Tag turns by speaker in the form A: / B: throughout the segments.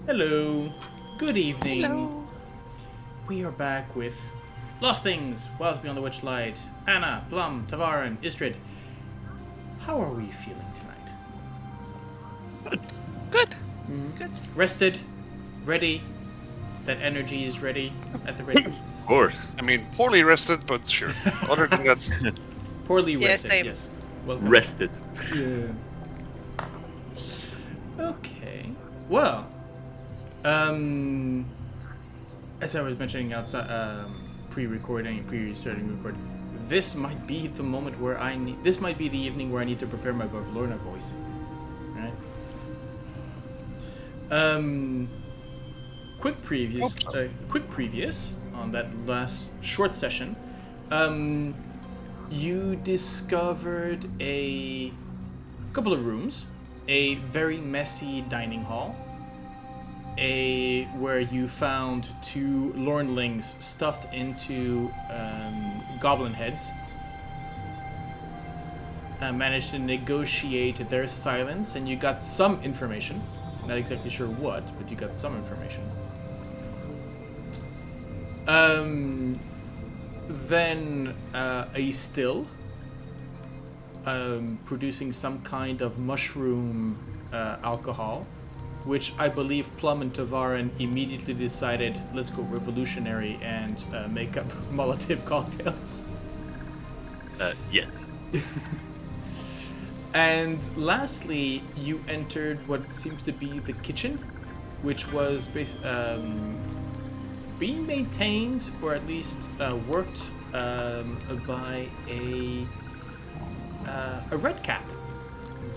A: Hello. Good evening.
B: Hello.
A: We are back with Lost Things, Wilds Beyond the Witchlight, Anna, Plum, Tavaren, Ysdred. How are we feeling tonight?
B: Good.
C: Good.
A: Rested? Ready? That energy is ready? At the ready?
D: Of course.
C: I mean, poorly rested, but sure. Other than that,
A: Poorly
C: Yeah,
A: rested,
C: same.
A: yes. Welcome.
D: Rested.
A: Yeah. Okay. Well, as I was mentioning outside, pre-recording, pre-starting record, this might be the moment where this might be the evening where I need to prepare my Bavlorna voice. Right? Quick previous on that last short session. You discovered a couple of rooms, a very messy dining hall, where you found two lornlings stuffed into goblin heads. Managed to negotiate their silence, and you got some information. Not exactly sure what, but you got some information. Then a still producing some kind of mushroom alcohol, which I believe Plum and Tavaren immediately decided, let's go revolutionary and make up Molotov cocktails.
D: Yes.
A: And lastly, you entered what seems to be the kitchen, which was being maintained, or at least worked by a redcap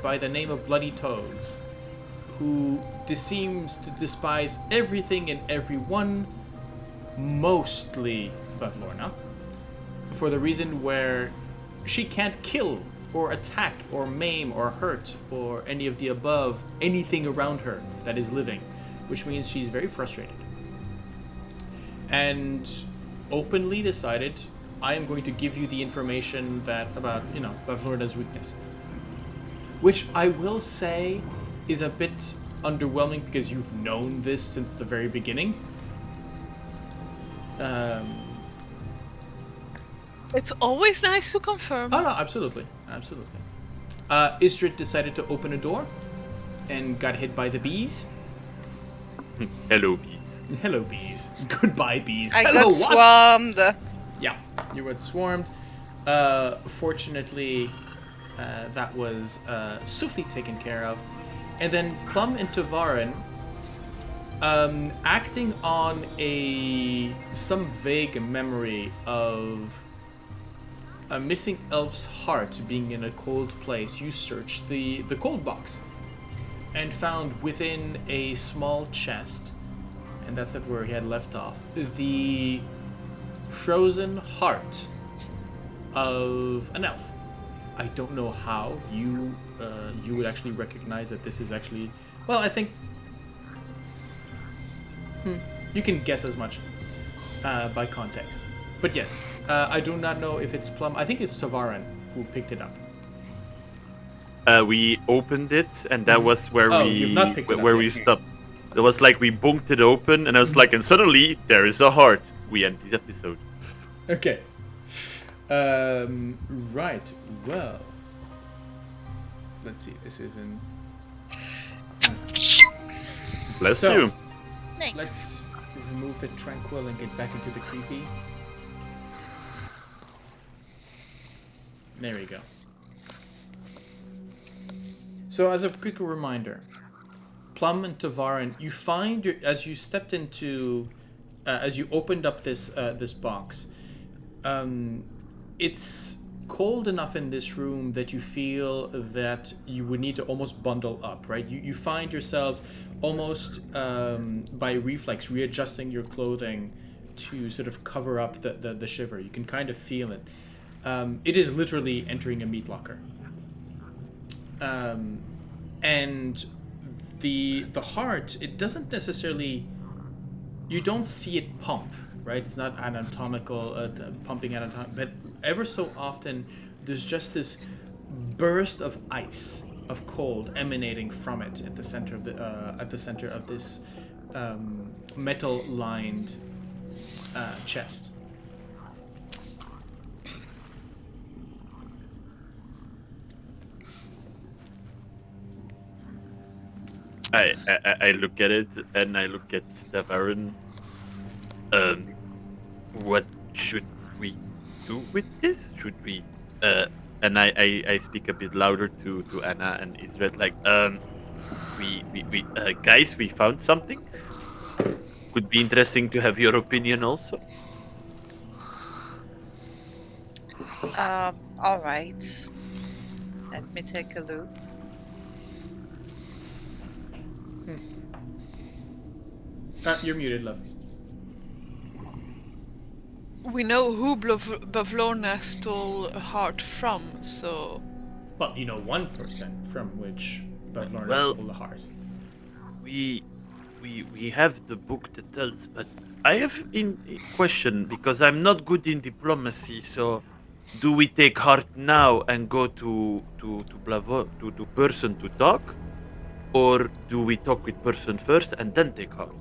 A: by the name of Bloody Toes, who seems to despise everything and everyone, mostly Bavlorna, for the reason where she can't kill or attack or maim or hurt or any of the above anything around her that is living, which means she's very frustrated. And openly decided, I am going to give you the information about Bavlorna's weakness. Which I will say is a bit underwhelming because you've known this since the very beginning.
B: It's always nice to confirm.
A: Oh no, absolutely. Ysdred decided to open a door and got hit by the bees.
D: Hello, bees.
A: Hello, bees. Goodbye, bees.
C: I
A: Hello,
C: got
A: wasps.
C: swarmed.
A: Yeah, you were swarmed. Fortunately, that was swiftly taken care of. And then Plum and Tavaren, acting on some vague memory of a missing elf's heart being in a cold place, you searched the cold box and found within a small chest, and that's where he had left off, the frozen heart of an elf. I don't know how you would actually recognize that this is actually... Well, I think... you can guess as much by context. But yes, I do not know if it's Plum. I think it's Tavaren who picked it up.
D: We opened it, and that was where
A: you've not picked it up
D: we
A: yet.
D: stopped. It was like we bunked it open, and I was like, and suddenly there is a heart. We end this episode.
A: Okay. Right. Well, let's see. This isn't...
D: Bless
A: So-
D: you.
C: Thanks.
A: Let's remove the tranquil and get back into the creepy. There we go. So, as a quick reminder, Plum and Tavaren, you find as you stepped into, as you opened up this box, it's cold enough in this room that you feel that you would need to almost bundle up, right? You find yourselves almost by reflex readjusting your clothing to sort of cover up the shiver. You can kind of feel it. It is literally entering a meat locker. And the heart, it doesn't necessarily... You don't see it pump, right? It's not anatomical, pumping anatomical, but ever so often there's just this burst of ice, of cold emanating from it at the center of this metal-lined chest.
D: I look at it and I look at Tavaren. What should we do with this? Should we? And I speak a bit louder to Anna and Ysdred, like, we guys, we found something. Could be interesting to have your opinion also.
E: All right. Let me take a look.
A: You're muted, love.
B: We know who Bavlorna stole a heart from, so...
A: Well, you know one person from which Bavlorna
D: Well,
A: stole the heart.
D: We have the book that tells, but I have in question because I'm not good in diplomacy. So, do we take heart now and go to person to talk, or do we talk with person first and then take heart?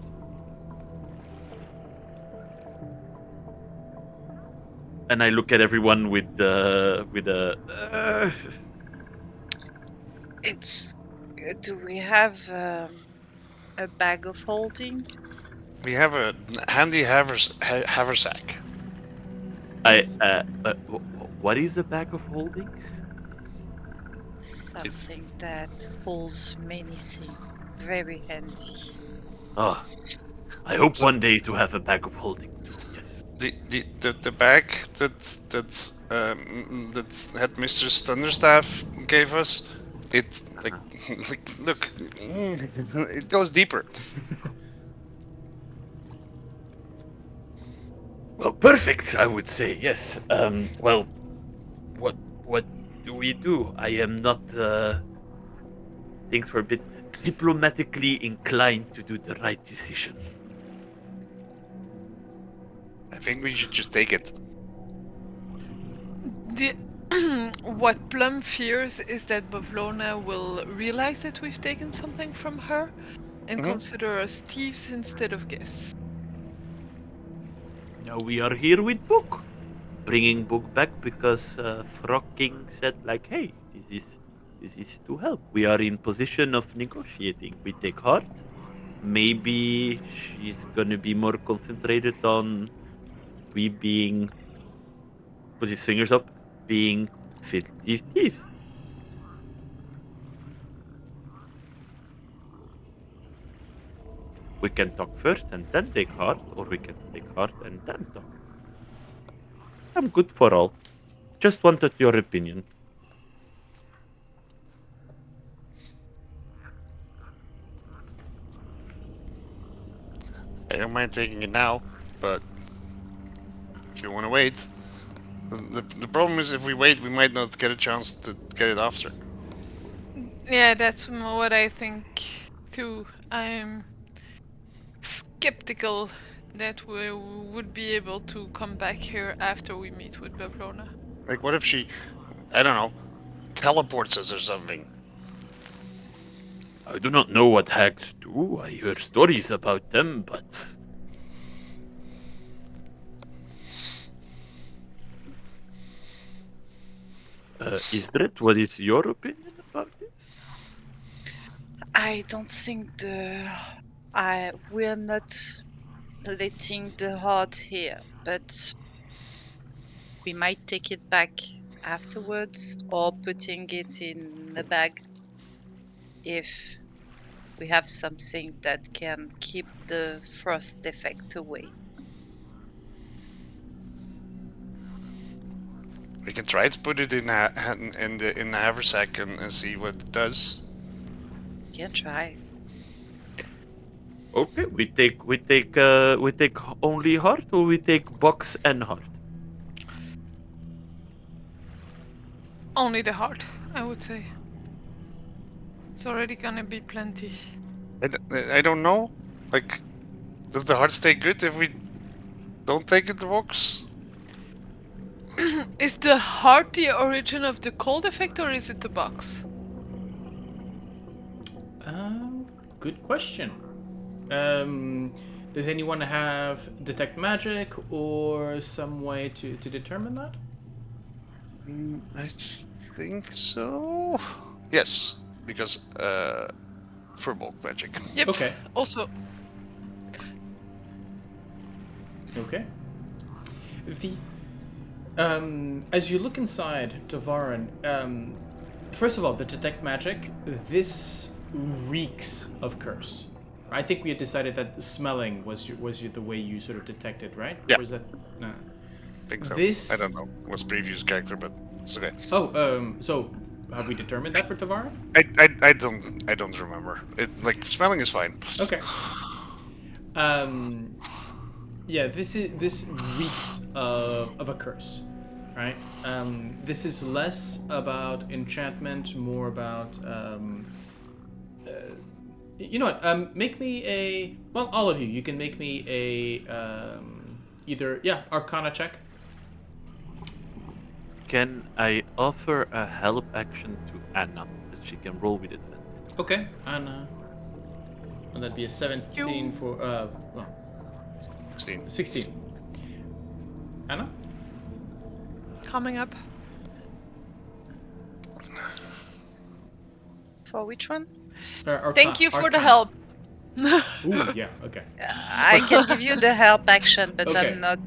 D: And I look at everyone with a.
E: It's. Do we have a bag of holding?
C: We have a handy haversack.
D: What is a bag of holding?
E: Something that holds many things. Very handy.
D: Oh, I hope one day to have a bag of holding too. Yes.
C: The bag that Headmistress Thunderstaff gave us, it like look, it goes deeper.
D: Well, perfect. I would say yes. Well, what do we do? I am not. Things were a bit diplomatically inclined to do the right decision.
C: I think we should just take it.
B: What Plum fears is that Bavlorna will realize that we've taken something from her and consider us thieves instead of guests.
D: Now we are here with Book, bringing Book back because Frog King said, like, hey, this is to help. We are in position of negotiating. We take heart. Maybe she's gonna be more concentrated on we being, put his fingers up, being filthy thieves. We can talk first and then take heart, or we can take heart and then talk. I'm good for all. Just wanted your opinion.
C: I don't mind taking it now, but if you want to wait, the problem is if we wait, we might not get a chance to get it after.
B: Yeah, that's what I think too. I'm skeptical that we would be able to come back here after we meet with Bavlorna.
C: Like, what if she, I don't know, teleports us or something?
D: I do not know what hags do. I hear stories about them, but... Ysdred, what is your opinion about this?
E: I don't think we're not letting the heart here, but we might take it back afterwards or putting it in a bag if we have something that can keep the frost effect away.
C: We can try to put it in the haversack and see what it does.
E: Can try.
D: Okay, we take only heart, or we take box and heart?
B: Only the heart, I would say. It's already gonna be plenty.
C: I don't know. Like, does the heart stay good if we don't take it the box?
B: Is the heart the origin of the cold effect or is it the box?
A: Good question. Does anyone have detect magic or some way to determine that?
C: I think so. Yes, because Firbolg magic.
B: Yep.
A: Okay.
B: Also,
A: Okay. The as you look inside Tavaren, first of all, the detect magic, this reeks of curse. I think we had decided that smelling was the way you sort of detected, right?
C: Yeah.
A: Or is that no?
C: I think so.
A: This-
C: I don't know what's previous character, but it's okay.
A: Oh, so have we determined that for Tavaren?
C: I don't remember. It like smelling is fine.
A: Okay. Yeah, this reeks of a curse, right? This is less about enchantment, more about you know what? Make me a all of you. You can make me a either Arcana check.
D: Can I offer a help action to Anna that she can roll with advantage?
A: Okay, and that'd be a 17 for
C: 16.
A: 16. Anna?
B: coming up.
E: For which one?
B: Thank you for the help.
A: Ooh, yeah, okay.
E: I can give you the help action, but
A: Okay.
E: I'm not.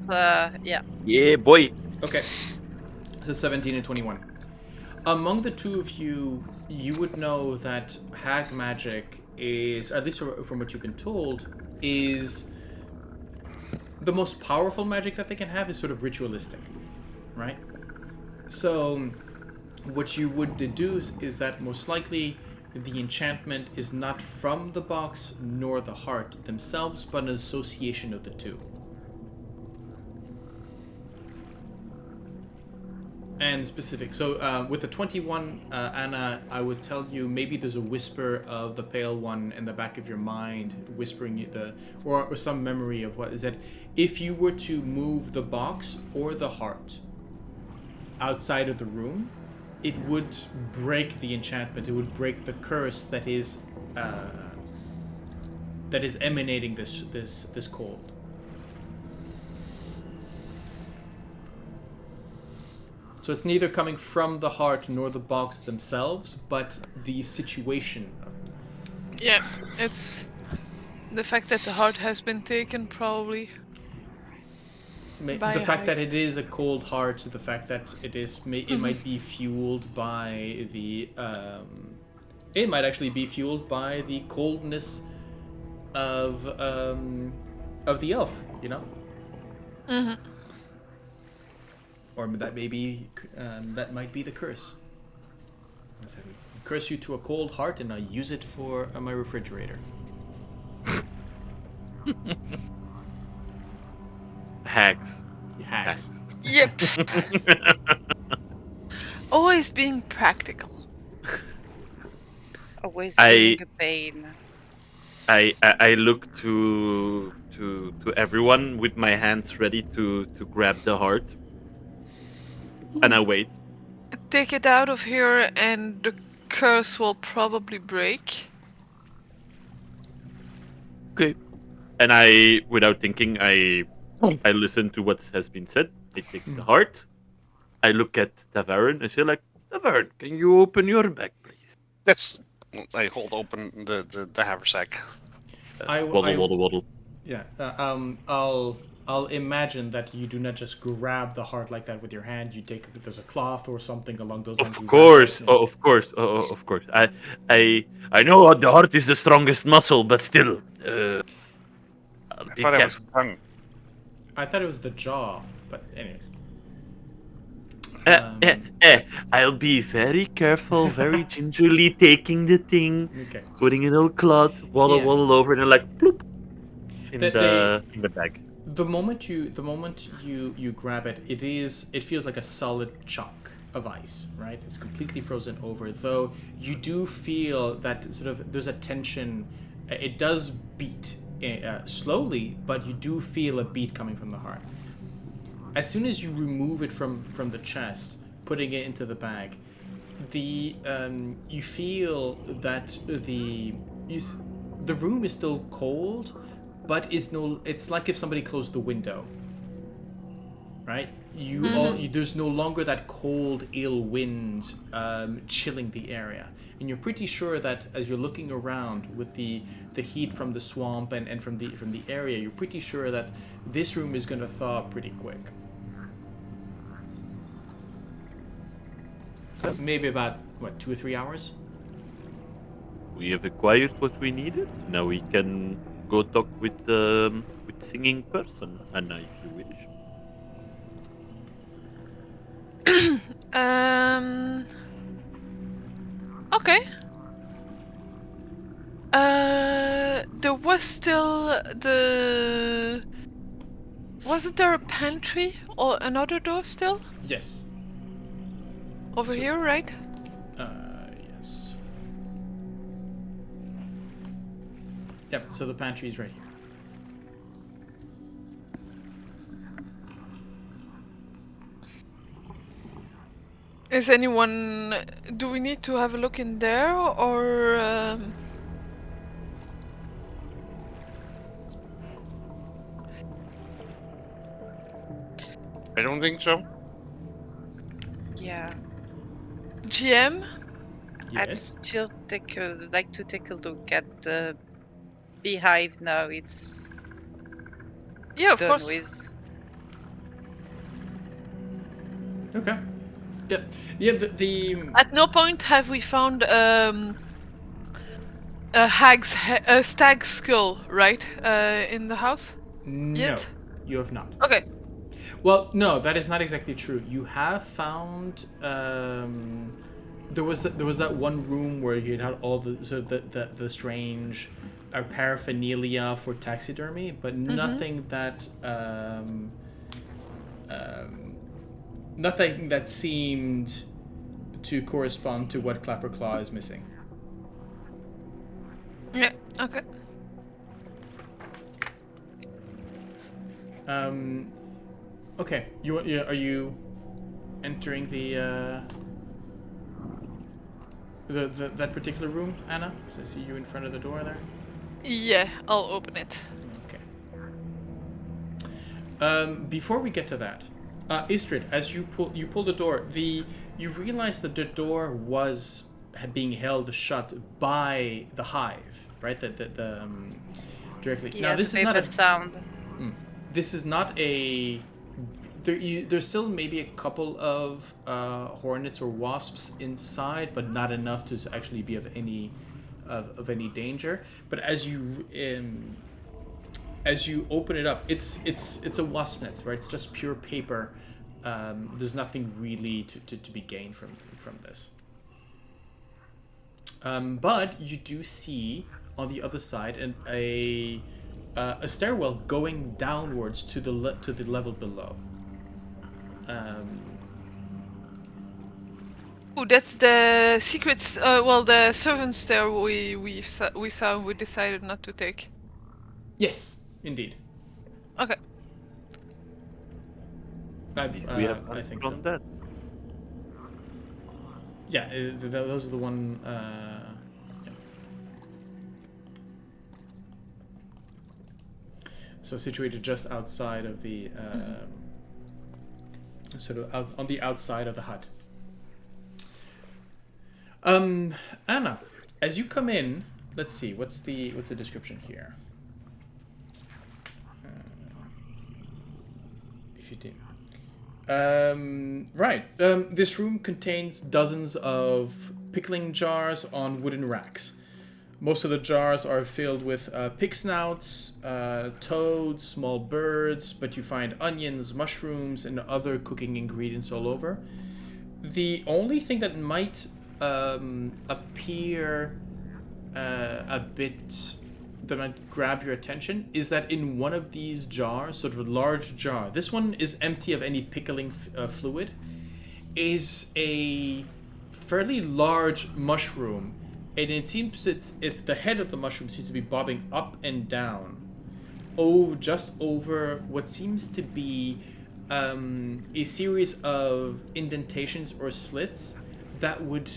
E: Yeah.
D: Yeah, boy.
A: Okay. So 17 and 21. Among the two of you, you would know that hag magic is, at least from what you've been told, is the most powerful magic that they can have is sort of ritualistic, right? So what you would deduce is that most likely the enchantment is not from the box nor the heart themselves, but an association of the two. And specific. So with the 21, Anna, I would tell you maybe there's a whisper of the Pale One in the back of your mind, whispering you or some memory of what is that. If you were to move the box or the heart outside of the room, it would break the enchantment. It would break the curse that is emanating this cold. So it's neither coming from the heart nor the box themselves, but the situation of it.
B: Yeah, it's the fact that the heart has been taken, probably. By
A: The
B: a
A: fact
B: hag.
A: that it is a cold heart, the fact that it might be fueled by the it might actually be fueled by the coldness of the elf, you know.
B: Mm-hmm.
A: Or that that might be the curse. I said, curse you to a cold heart, and I use it for my refrigerator.
D: Hags.
A: Hacks.
B: Yep. Always being practical.
E: Always
D: I-
E: feeling a pain.
D: I look to everyone with my hands ready to grab the heart, and I wait.
B: Take it out of here, and the curse will probably break.
D: Okay. And I, without thinking, I listen to what has been said. I take the heart. I look at Tavaren and say, like, Tavaren, can you open your bag, please?
C: Yes. I hold open the haversack.
D: Waddle.
A: Yeah. I'll imagine that you do not just grab the heart like that with your hand. You take there's a cloth or something along those lines.
D: Of
A: you
D: course,
A: wrap it.
D: of course, of course. I know the heart is the strongest muscle, but still, I'll
C: I
D: be
C: thought it was
D: careful.
C: tongue.
A: I thought it was the jaw, but anyways.
D: I'll be very careful, very gingerly taking the thing,
A: Okay.
D: putting it in a cloth, waddle over, and then like bloop in the bag.
A: The moment you grab it, it feels like a solid chunk of ice, right? It's completely frozen over. Though you do feel that sort of there's a tension. It does beat slowly, but you do feel a beat coming from the heart. As soon as you remove it from the chest, putting it into the bag, you feel that the room is still cold, but it's like if somebody closed the window. Right? There's no longer that cold, ill wind chilling the area. And you're pretty sure that as you're looking around with the heat from the swamp and from the area, you're pretty sure that this room is going to thaw pretty quick. Maybe about, 2 or 3 hours?
D: We have acquired what we needed. Now we can go talk with singing person, Anna, if you wish.
B: Okay. There was still the... Wasn't there a pantry or another door still?
A: Yes.
B: Over here, right?
A: Yes. Yep, so the pantry is right here.
B: Is anyone... Do we need to have a look in there, or...
C: I don't think so.
E: Yeah.
B: GM?
E: I'd
A: Yes.
E: still like to take a look at the beehive now it's
B: Yeah, of
E: done
B: course.
E: with.
A: Okay. Yep. Yeah, the
B: At no point have we found a stag skull, right? In the house?
A: no,
B: Yet?
A: you have not.
B: Okay.
A: Well, no, that is not exactly true. You have found there was that one room where you had all the strange paraphernalia for taxidermy, but nothing that nothing that seemed to correspond to what Clapperclaw is missing.
B: Yeah, okay.
A: Okay. Are you entering that particular room, Anna? So I see you in front of the door there.
B: Yeah, I'll open it.
A: Okay. Before we get to that, Ysdred, as you pull the door, you realize that the door was being held shut by the hive, right? Directly.
E: Yeah,
A: Now this
E: the
A: is not
E: paper
A: a
E: sound.
A: This is not a. There's still maybe a couple of hornets or wasps inside, but not enough to actually be of any danger. But as you open it up, it's a wasp nest, right? It's just pure paper. There's nothing really to be gained from this. But you do see on the other side a stairwell going downwards to the level below.
B: Oh, that's the secrets. The servants there we saw. We decided not to take.
A: Yes, indeed.
B: Okay.
D: We have
A: I think
D: from
A: so.
D: that.
A: Yeah, those are the one. Yeah. So situated just outside of the, sort of out, on the outside of the hut. Anna, as you come in, let's see, what's the description here? If you did. Right. This room contains dozens of pickling jars on wooden racks. Most of the jars are filled with pig snouts, toads, small birds, but you find onions, mushrooms, and other cooking ingredients all over. The only thing that might appear a bit that might grab your attention is that in one of these jars, sort of a large jar, this one is empty of any pickling fluid, is a fairly large mushroom, and it seems it's the head of the mushroom seems to be bobbing up and down, just over what seems to be a series of indentations or slits that would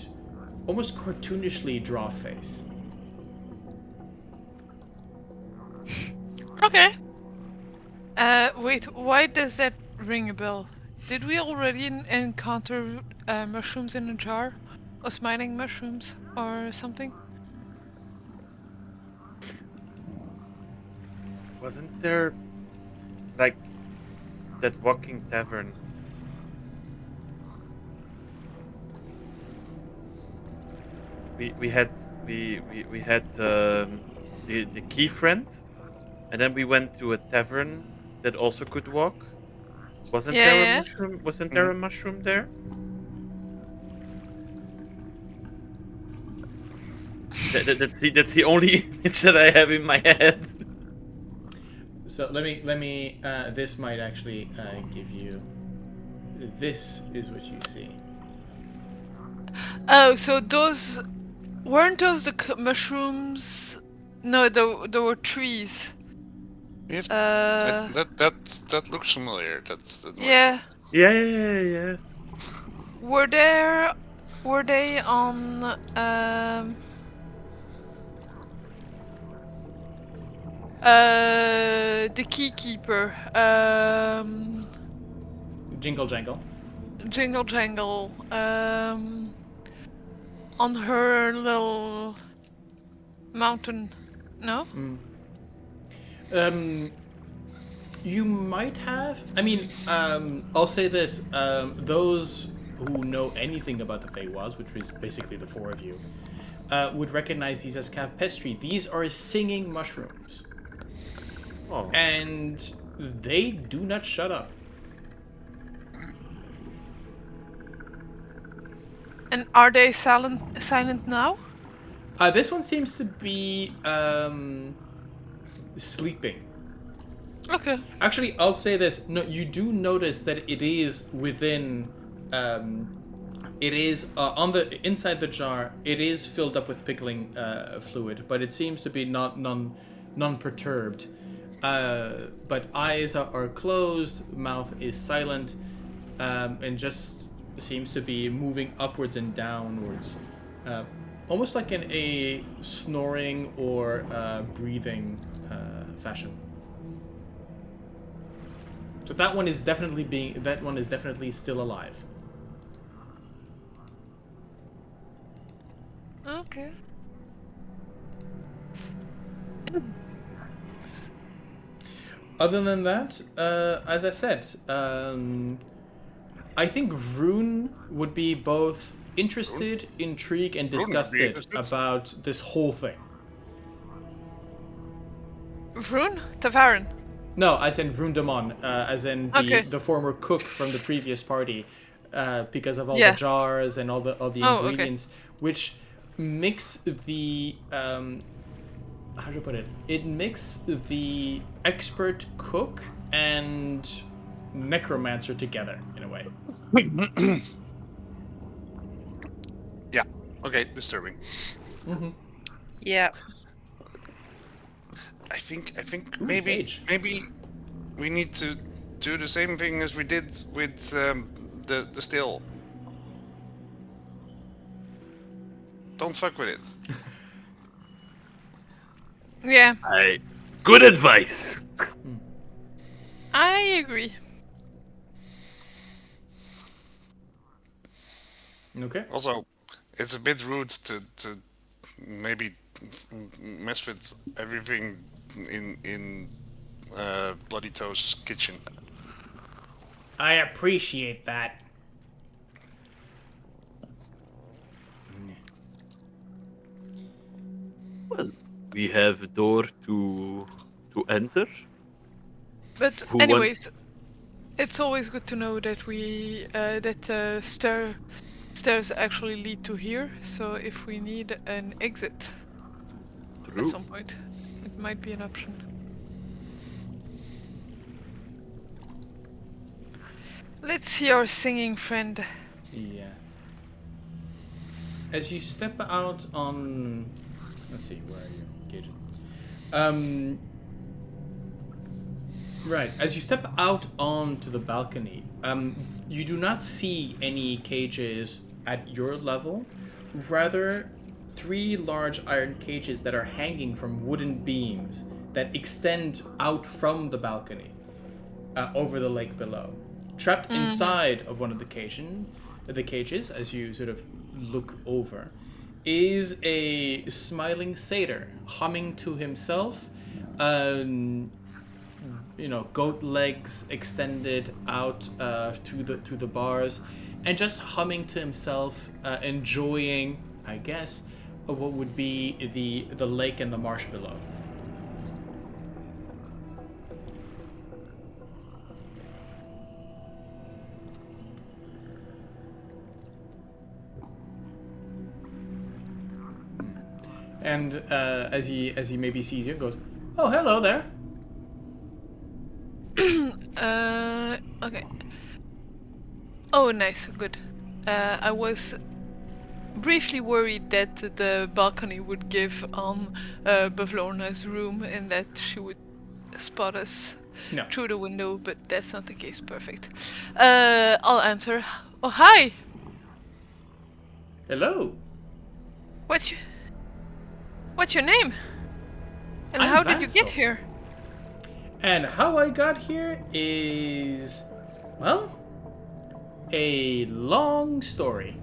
A: almost cartoonishly draw a face.
B: Okay. Wait, why does that ring a bell? Did we already encounter mushrooms in a jar? Us mining mushrooms or something?
D: Wasn't there like that walking tavern? We had the key friend, and then we went to a tavern that also could walk. Wasn't
B: Yeah,
D: there a
B: yeah.
D: mushroom? Wasn't there a mushroom there? That's the only image that I have in my head.
A: So let me. This might actually give you. This is what you see.
B: Oh, so those weren't those the mushrooms? No, there were trees.
C: Yes,
B: Uh,
C: that looks familiar. That's that
B: yeah.
D: Yeah.
B: Were they on the keykeeper
A: Jingle jangle.
B: Jingle Jangle on her little mountain? No.
A: You might have. I mean, I'll say this: those who know anything about the Feywas, which is basically the four of you, would recognize these as capestri. These are singing mushrooms,
D: Oh.
A: and they do not shut up.
B: And are they silent now?
A: This one seems to be sleeping.
B: Okay.
A: Actually, I'll say this. No, you do notice that it is within. It is on the inside the jar. It is filled up with pickling fluid, but it seems to be non-perturbed. But eyes are closed, mouth is silent, and just seems to be moving upwards and downwards, almost like in a snoring or breathing fashion. So that one is definitely still alive.
B: Okay.
A: Other than that, as I said, I think Vroon would be both interested, intrigued, and
C: Vroon would be
A: disgusted
C: interested.
A: about this whole thing.
B: Vroon? Tavaren.
A: No, as in Vroondamon, as in
B: Okay.
A: the former cook from the previous party, because of all
B: Yeah.
A: the jars and all the
B: Oh, okay.
A: ingredients, which mix the how to put it? It mixed the expert cook and necromancer together in a way.
C: Yeah. Okay. Disturbing.
E: Yeah.
C: I think
A: Ooh, sage.
C: maybe we need to do the same thing as we did with the still. Don't fuck with it.
B: Yeah,
D: Good advice.
B: I agree.
A: Okay.
C: Also, it's a bit rude to maybe mess with everything in Bloody Toast's kitchen.
A: I appreciate that.
D: Well, we have a door to enter.
B: But
D: Who
B: anyways, it's always good to know that we that stairs actually lead to here. So if we need an exit at
D: True.
B: some point, it might be an option. Let's see our singing friend.
A: Yeah. As you step out on, let's see, where are you, Gagent? Right. As you step out onto the balcony, you do not see any cages at your level. Rather, 3 large iron cages that are hanging from wooden beams that extend out from the balcony over the lake below. Trapped inside of one of the cages, as you sort of look over, is a smiling satyr humming to himself. Goat legs extended out to the bars, and just humming to himself, enjoying, I guess, what would be the lake and the marsh below. And as he maybe sees you, goes, "Oh, hello there."
B: Okay. Oh, nice, good. I was briefly worried that the balcony would give on Bavlorna's room and that she would spot us
A: No.
B: through the window, but that's not the case. Perfect. I'll answer. Oh, hi!
A: Hello.
B: What's your name? And
A: I'm
B: how did you get
A: Vansel.
B: here?
A: And how I got here is, well, a long story.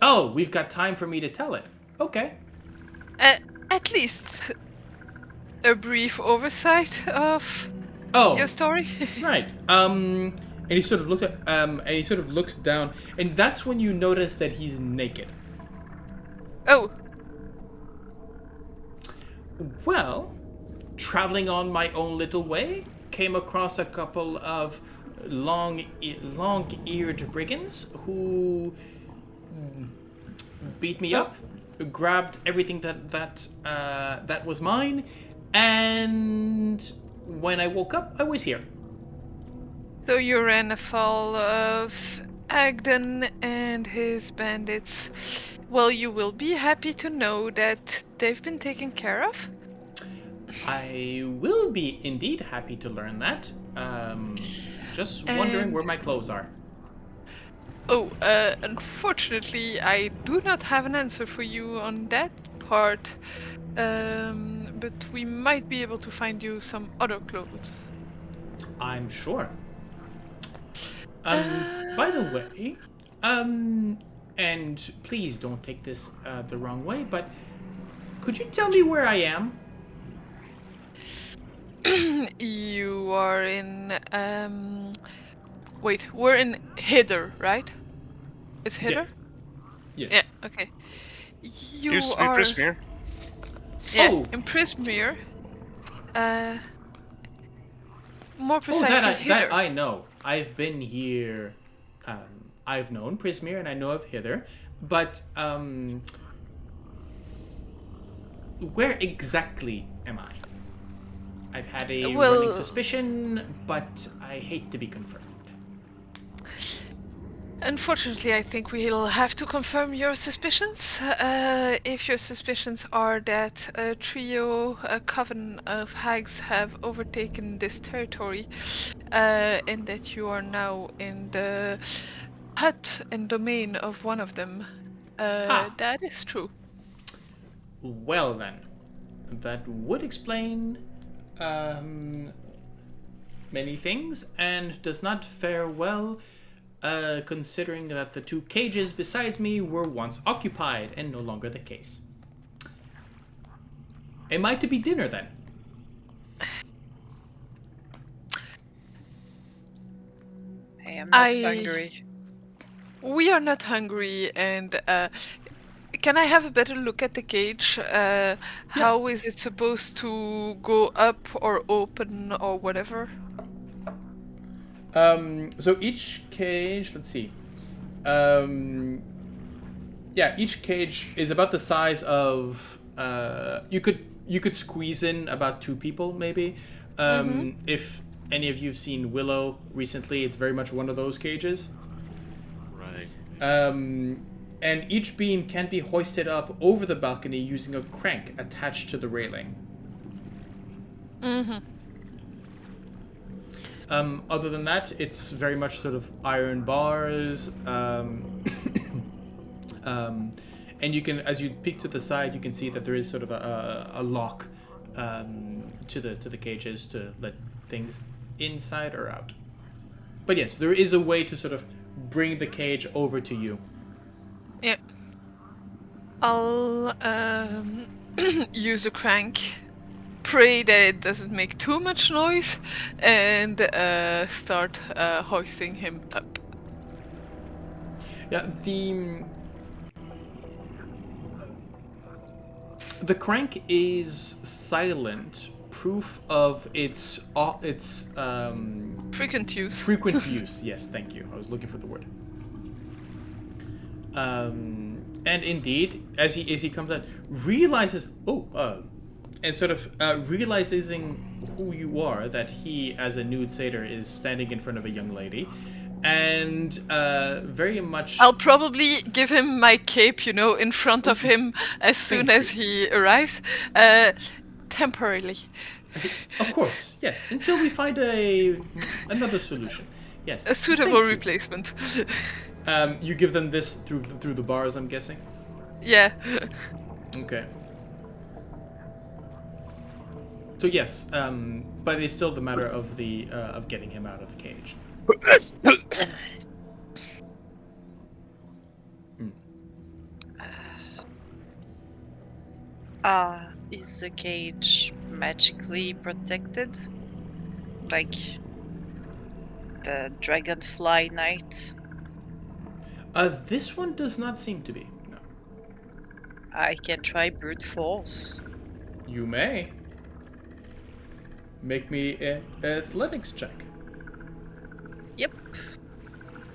A: Oh, we've got time for me to tell it. Okay.
B: At least a brief oversight of
A: Oh,
B: your story.
A: right. And he sort of looks down, and that's when you notice that he's naked.
B: Oh,
A: Well, traveling on my own little way, came across a couple of long-eared brigands who beat me up, grabbed everything that was mine, and when I woke up, I was here.
B: so you ran afoul of Agden and his bandits. Well, you will be happy to know that they've been taken care of.
A: I will be indeed happy to learn that. Just wondering
B: And-
A: where my clothes are.
B: Oh, unfortunately, I do not have an answer for you on that part. But we might be able to find you some other clothes.
A: I'm sure. By the way, and please don't take this the wrong way, but could you tell me where I am?
B: You are in, wait, we're in Hither, right? It's Hither?
A: Yes.
B: Yeah, okay. You
C: Used to be
B: are...
C: Prismeer.
B: Yeah,
A: Oh.
B: in Prismeer. More
A: Oh,
B: precisely, Hither.
A: that I know. I've been here. I've known Prismeer and I know of Hither, but where exactly am I? I've had a
B: Well-
A: running suspicion, but I hate to be confirmed.
B: Unfortunately, I think we'll have to confirm your suspicions. If your suspicions are that a coven of hags have overtaken this territory, and that you are now in the hut and domain of one of them, that is true.
A: Well then, that would explain many things, and does not fare well, considering that the two cages besides me were once occupied and no longer the case. Am I to be dinner then?
E: I am not
B: I-
E: hungry.
B: We are not hungry, and can I have a better look at the cage? How is it supposed to go up or open or whatever?
A: So each cage, let's see. Each cage is about the size of you could squeeze in about 2 people maybe. If any of you've seen Willow recently, it's very much one of those cages.
D: Right.
A: And each beam can be hoisted up over the balcony using a crank attached to the railing. Other than that, it's very much sort of iron bars, And you can, as you peek to the side, you can see that there is sort of a lock to the cages to let things inside or out. But yes, there is a way to sort of bring the cage over to you.
B: Yeah. I'll use a crank. Pray that it doesn't make too much noise, and start hoisting him up.
A: Yeah, the crank is silent, proof of its
B: Frequent use.
A: frequent use. Yes, thank you. I was looking for the word. And indeed, as he comes out, realizes and sort of realizing who you are, that he, as a nude satyr, is standing in front of a young lady, and very much.
B: I'll probably give him my cape, in front of him as soon as he arrives, temporarily.
A: Of course, yes. Until we find another solution. Yes.
B: A suitable
A: Thank you.
B: replacement.
A: You give them this through the bars, I'm guessing.
B: Yeah.
A: Okay. So yes, but it's still the matter of of getting him out of the cage.
E: Is the cage magically protected? Like the Dragonfly Knight?
A: This one does not seem to be. No.
E: I can try brute force.
A: You may. Make me an athletics check.
E: Yep.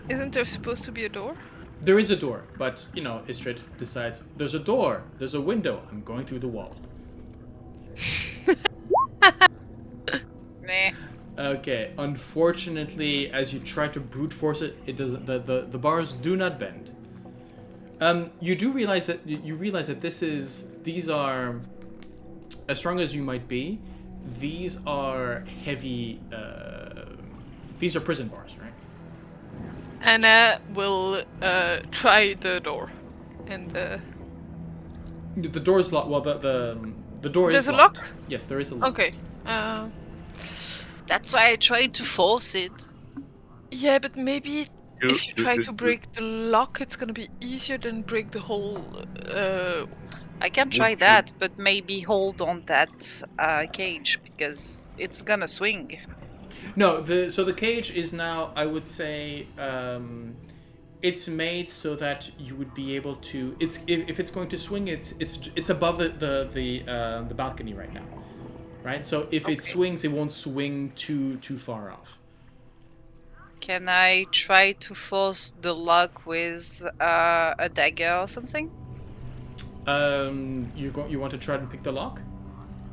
B: Isn't there supposed to be a door?
A: There is a door, but, Ysdred decides, there's a door, there's a window, I'm going through the wall.
E: Meh.
A: Okay, unfortunately, as you try to brute force it, it doesn't. The bars do not bend. You do realize that these are, as strong as you might be, these are heavy. These are prison bars, right?
B: Anna will try the door, and
A: The door is locked. Well, the door
B: There's
A: is
B: a
A: locked.
B: lock?
A: Yes, there is a lock.
B: okay.
E: That's why I tried to force it.
B: Yeah, but maybe if you try to break the lock, it's gonna be easier than break the whole.
E: I can try
D: Would
E: that, but maybe hold on that cage because it's gonna swing.
A: No, the cage is now, I would say, it's made so that you would be able to. It's if it's going to swing, it's above the balcony right now, right? So if it
E: Okay.
A: swings, it won't swing too far off.
E: Can I try to force the lock with a dagger or something?
A: You want to try and pick the lock,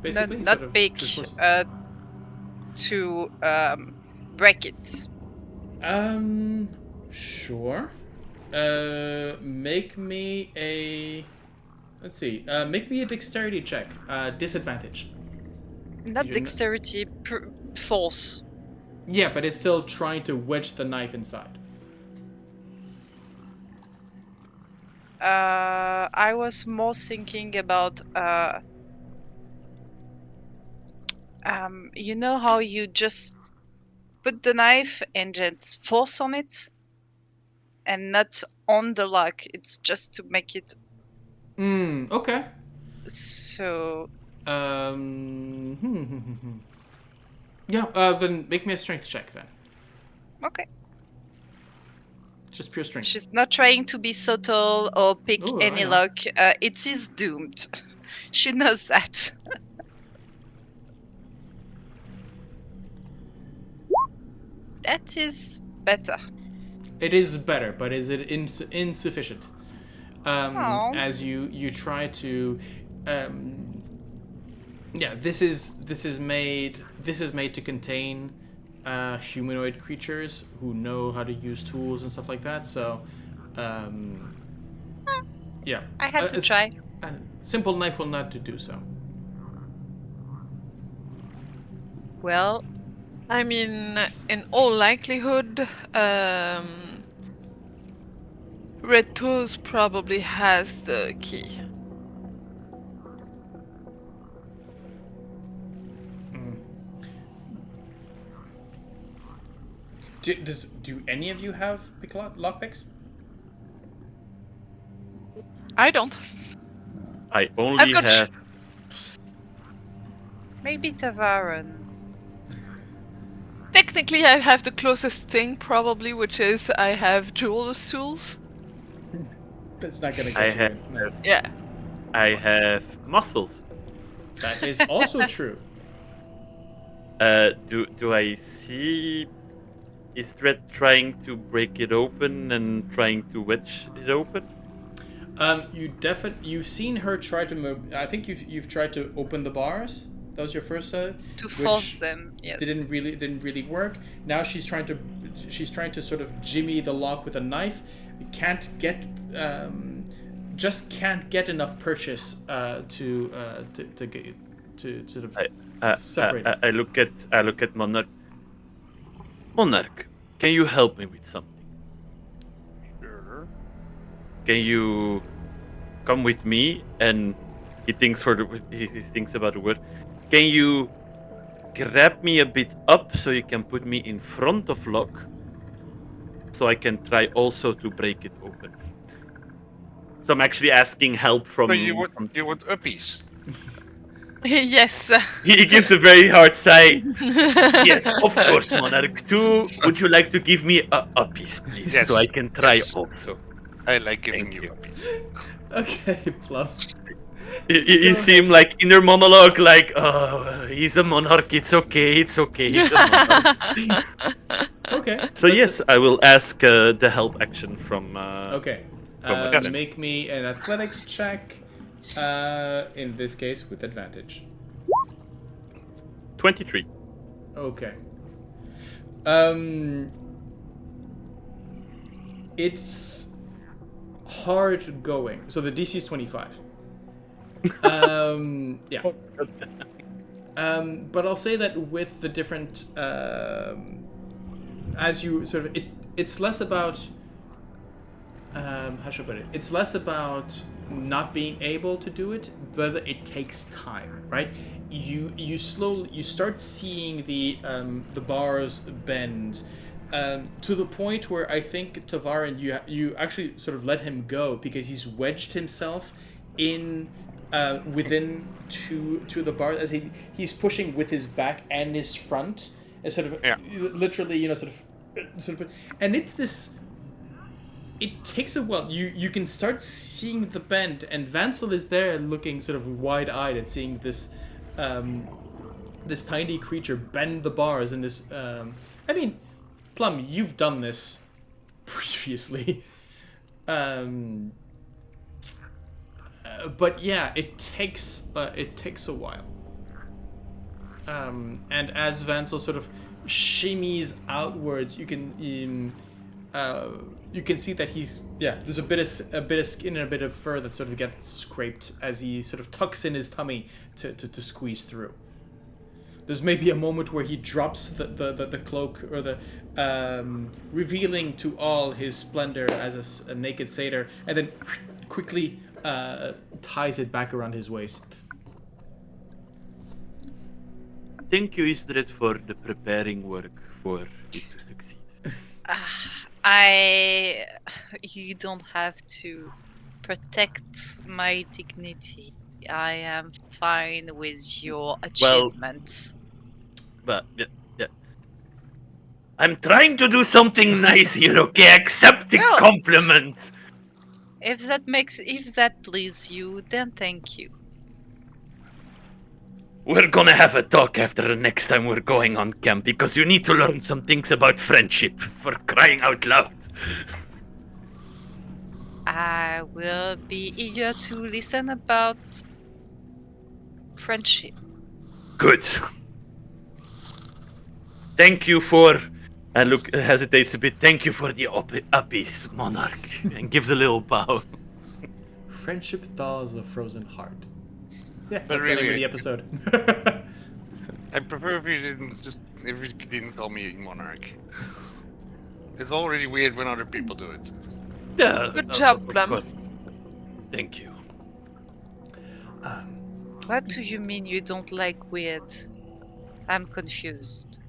A: basically?
E: Not
A: Sort of
E: pick,
A: to force-
E: to break it.
A: Sure. Make me a. Let's see. Make me a dexterity check. Disadvantage.
E: Not
A: You're
E: dexterity, force.
A: Yeah, but it's still trying to wedge the knife inside.
E: I was more thinking about you know how you just put the knife and just force on it and not on the lock. It's just to make it
A: Okay.
E: so.
A: Yeah, then make me a strength check then.
E: Okay.
A: Just pure strength.
E: She's not trying to be subtle or pick
A: Ooh, I
E: any
A: know.
E: lock. It is doomed. She knows that. That is better.
A: It is better, but is it insufficient?
E: Aw.
A: As you try to, yeah, this is made to contain humanoid creatures who know how to use tools and stuff like that. So, yeah,
E: I had to
A: a s-
E: try.
A: A simple knife will not do so.
E: Well,
B: I mean, in all likelihood, Red Toes probably has the key.
A: Do any of you have big lockpicks?
B: I don't.
D: I only
B: got
D: have.
E: Maybe Tavaren.
B: Technically, I have the closest thing, probably, which is I have jeweler's tools.
A: That's not gonna
D: I
A: get you
D: have.
A: in. No.
B: Yeah.
D: I have muscles.
A: That is also true.
D: Do I see Ysdred trying to break it open and trying to wedge it open?
A: You've seen her try to move. I think you've tried to open the bars. That was your first
E: To
A: which
E: force them, yes.
A: didn't really work. Now she's trying to sort of jimmy the lock with a knife. Can't get just can't get enough purchase to get to sort of separate.
D: I look at Monarch. Monarch, can you help me with something?
C: Sure.
D: Can you come with me? And he thinks he thinks about the word. Can you grab me a bit up so you can put me in front of lock, so I can try also to break it open? So I'm actually asking help from.
C: So you would uppies.
B: Yes.
D: He gives a very hard sigh. Yes, of course, Monarch. 2, would you like to give me a piece, please,
C: Yes,
D: so I can try
C: yes.
D: also?
C: I like giving
D: Thank
C: you
D: you.
C: uppies.
A: Okay, Plum.
D: You seem like inner monologue, like, oh, he's a monarch. It's okay. He's a monarch.
A: Okay.
D: So yes, I will ask the help action from.
A: Okay.
D: From my friend.
A: Make me an athletics check. In this case, with advantage.
D: 23.
A: Okay. It's hard going. So the DC is 25. Yeah. But I'll say that with the different, as you sort of, it's less about, how should I put it? It's less about not being able to do it, but it takes time, right? You start seeing the bars bend, to the point where I think Tavaren, you actually sort of let him go because he's wedged himself in within two of the bars as he's pushing with his back and his front, and sort of literally, sort of, and it's this. It takes a while. You can start seeing the bend, and Vansel is there looking sort of wide-eyed and seeing this this tiny creature bend the bars in this. I mean, Plum, you've done this previously. But yeah, it takes a while. And as Vansel sort of shimmies outwards, you can see that he's there's a bit of skin and a bit of fur that sort of gets scraped as he sort of tucks in his tummy to squeeze through. There's maybe a moment where he drops the cloak or the revealing to all his splendor as a naked satyr, and then quickly ties it back around his waist.
D: Thank you, Ysdred, for the preparing work for it to succeed.
E: You don't have to protect my dignity. I am fine with your achievement.
D: But yeah. I'm trying to do something nice here, okay? Accept the
E: No.
D: compliment.
E: If that pleases you, then thank you.
D: We're gonna have a talk after the next time we're going on camp, because you need to learn some things about friendship, for crying out loud.
E: I will be eager to listen about friendship.
D: Good. Thank you for... And look, hesitates a bit. Thank you for the uppies, Monarch. And gives a little bow.
A: Friendship thaws a frozen heart. Yeah,
C: But
A: that's the name of
C: really-
A: the episode.
C: I prefer if you didn't call me Monarch. It's already weird when other people do it.
D: Yeah,
B: Good job,
D: of
B: Plum.
D: course. Thank you.
E: What do you mean you don't like weird? I'm confused.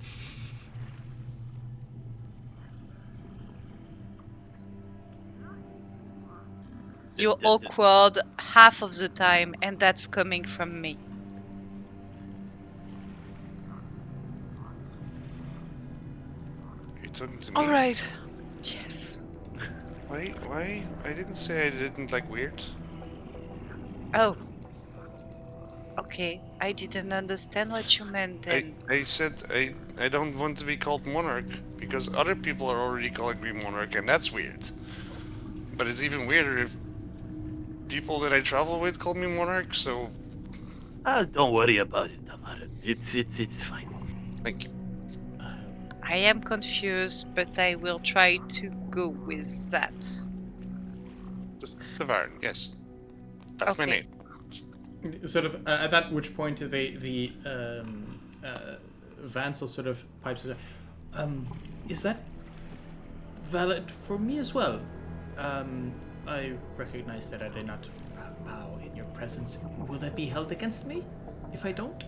E: You're awkward half of the time, and that's coming from me.
C: Are you talking to me?
B: All right.
E: Yes.
C: Why? I didn't say I didn't like weird.
E: Oh. Okay. I didn't understand what you meant then.
C: I said I don't want to be called monarch because other people are already calling me monarch, and that's weird. But it's even weirder if people that I travel with call me monarch. So
D: Don't worry about it, Tavaren. It's fine.
C: thank you.
E: I am confused, but I will try to go with that.
C: Just Tavaren, yes, that's my
E: Okay.
C: name.
A: Sort of at that which point the Vansel sort of pipes it. Is that valid for me as well? I recognize that I did not bow in your presence. Will that be held against me if I don't?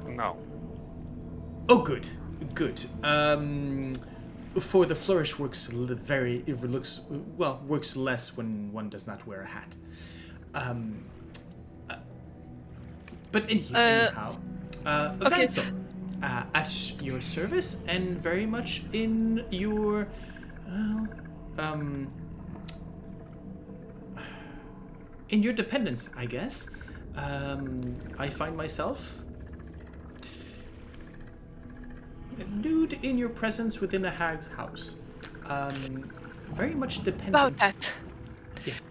C: No,
A: Oh, good, good. For the flourish works works less when one does not wear a hat. But anyhow,
B: Okay.
A: Vansel, at your service and very much in your, in your dependence, I guess. I find myself nude in your presence within a hag's house. Very much dependent.
B: About that.
A: Yes.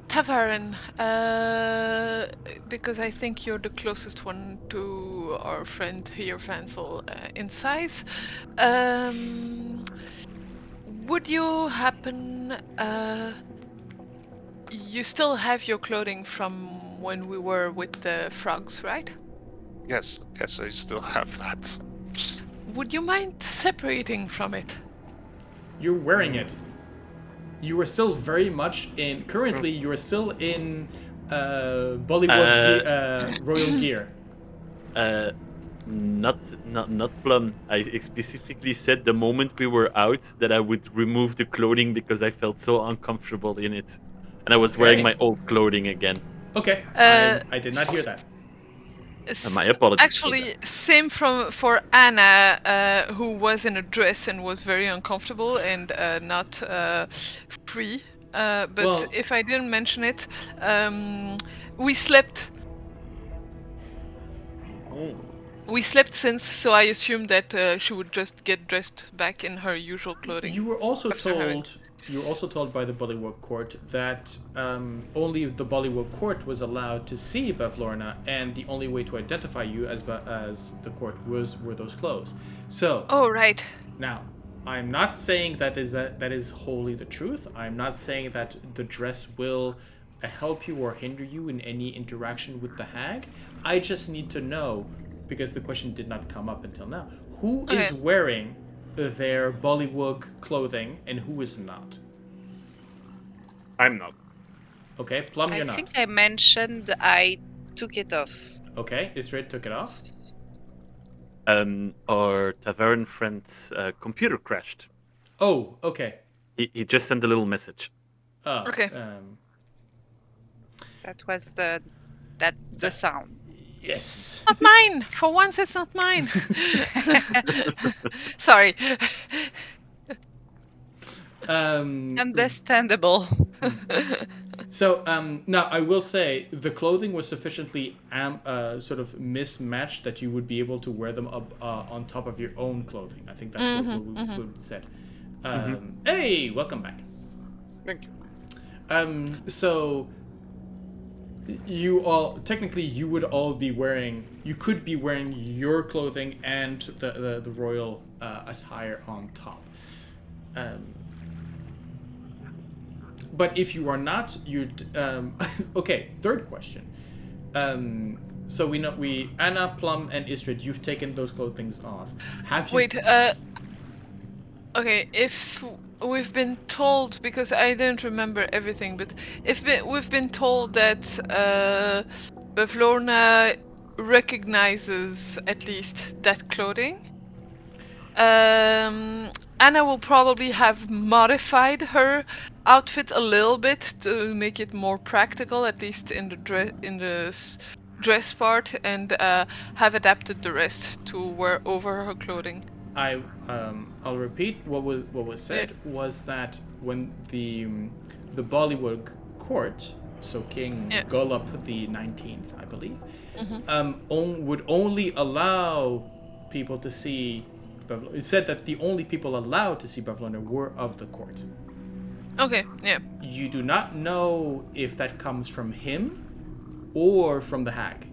B: Tavaren, because I think you're the closest one to our friend here, Vansel, in size. Would you happen... you still have your clothing from when we were with the frogs, right?
C: yes, I still have that.
B: Would you mind separating from it?
A: You're wearing it. You are still very much in. Currently, you are still in Bollywood royal gear.
D: Not Plum. I specifically said the moment we were out that I would remove the clothing because I felt so uncomfortable in it, and I was wearing
A: Okay.
D: my old clothing again.
A: Okay, I did not hear that.
D: My apologies.
B: Actually, same for Anna, who was in a dress and was very uncomfortable and not free. But
A: Well-
B: if I didn't mention it, we slept.
D: Oh.
B: We slept since, so I assumed that she would just get dressed back in her usual clothing.
A: You were also
B: after having-
A: told. You were also told by the Bollywood court that only the Bollywood court was allowed to see Bavlorna, and the only way to identify you as the court were those clothes. So
B: Oh right.
A: now, I'm not saying that is wholly the truth. I'm not saying that the dress will help you or hinder you in any interaction with the hag. I just need to know, because the question did not come up until now, who is
B: Okay.
A: wearing their Bollywood clothing and who is not.
D: I'm not.
A: Okay, Plum,
E: I
A: you're
E: think
A: not.
E: I mentioned I took it off.
A: Okay, Ysdred took it off.
D: Our Tavern friend's computer crashed.
A: Oh, okay.
D: He just sent a little message.
A: Oh,
B: Okay.
E: That was the sound.
A: Yes.
B: Not mine. For once, it's not mine. Sorry.
E: Understandable.
A: So now I will say the clothing was sufficiently sort of mismatched that you would be able to wear them up on top of your own clothing. I think that's what we said. Hey, welcome back.
C: Thank you.
A: So you all technically you would all be wearing. You could be wearing your clothing and the royal attire on top. But if you are not, you'd okay. Third question. So we know Anna, Plum, and Ysdred. You've taken those clothings off. Have you?
B: Wait. Okay, if we've been told, because I don't remember everything, but if we've been told that Bavlorna recognizes at least that clothing, Anna will probably have modified her outfit a little bit to make it more practical, at least in the dress part, and have adapted the rest to wear over her clothing.
A: I'll repeat what was
B: Yeah.
A: said was that when the Bollywood court, so King
B: Yeah.
A: Gullup the 19th, I believe,
B: Mm-hmm.
A: would only allow people to see. It said that the only people allowed to see Bavlorna were of the court.
B: Okay, yeah.
A: You do not know if that comes from him or from the hag.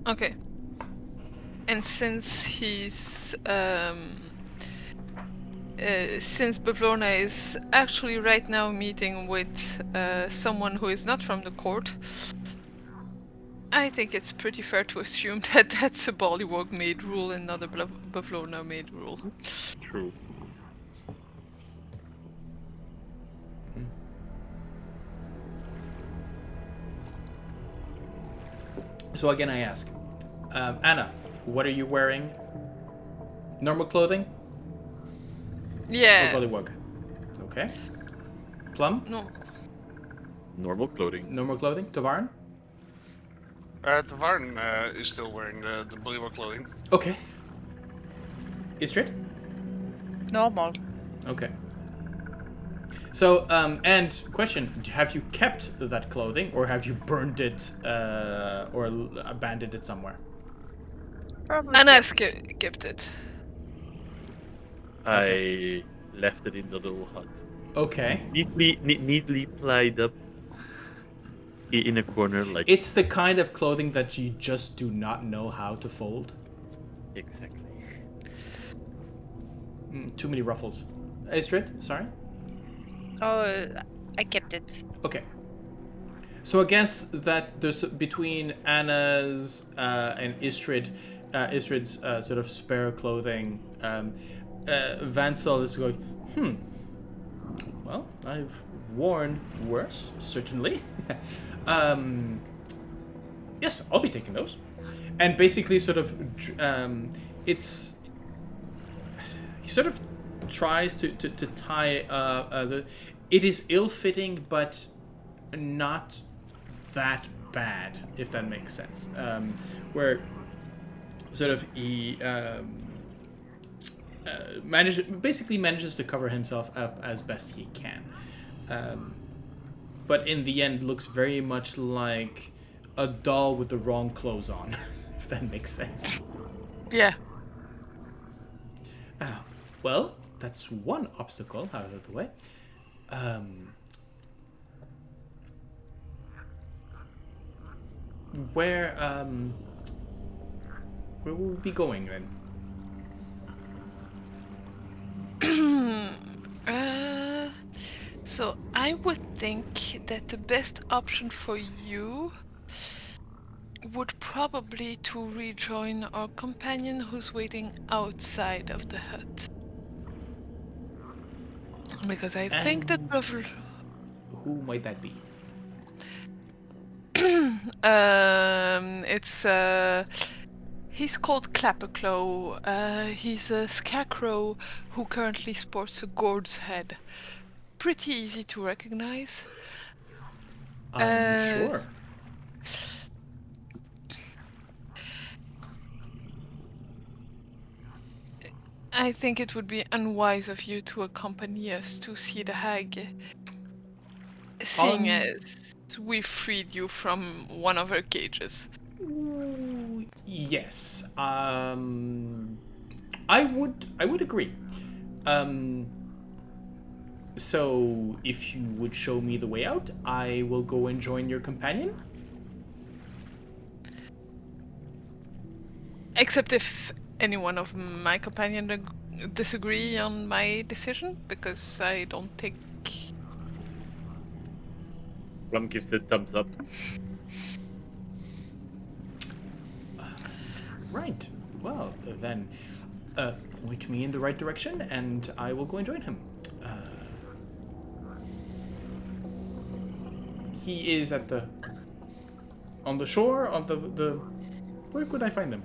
B: Okay. And since since Bavlorna is actually right now meeting with someone who is not from the court, I think it's pretty fair to assume that that's a Bollywog made rule and not a Bavlorna made rule.
D: True.
A: So again, I ask, Anna, what are you wearing? Normal clothing
B: Yeah.
A: or Bullywug? Okay. Plum,
B: No.
D: Normal clothing.
A: normal clothing. Tavaren.
C: Tavaren is still wearing the Bullywug clothing.
A: Okay. Ysdred.
E: Normal.
A: Okay. So, and question: have you kept that clothing, or have you burned it, or abandoned it somewhere?
E: Probably.
B: Anna's
E: kept.
B: kept it.
D: I left it in the little hut.
A: Okay.
D: Neatly plied up in a corner, like
A: It's the kind of clothing that you just do not know how to fold.
D: exactly.
A: Too many ruffles. Ysdred, sorry.
E: Oh, I kept it.
A: Okay. So I guess that there's between Anna's and Ysdred's sort of spare clothing. Vansel is going. Well, I've worn worse, certainly. Yes, I'll be taking those. And basically, sort of, it's he sort of tries to tie the. It is ill-fitting, but not that bad, if that makes sense. Where sort of he manages to cover himself up as best he can, but in the end looks very much like a doll with the wrong clothes on, if that makes sense.
B: Yeah.
A: Well, that's one obstacle out of the way. Where will we be going then?
B: So I would think that the best option for you would probably to rejoin our companion who's waiting outside of the hut. Because I think that
A: Who might that be?
B: it's he's called Clapperclaw. He's a scarecrow who currently sports a gourd's head. Pretty easy to recognize.
A: I'm sure.
B: I think it would be unwise of you to accompany us to see the hag, seeing as we freed you from one of her cages.
A: Yes. I would agree. So if you would show me the way out, I will go and join your companion.
B: Except if any one of my companion disagree on my decision, because I don't think.
D: Plum gives a thumbs up.
A: Right. Well, then, point me in the right direction, and I will go and join him. He is at on the shore, on the where could I find him?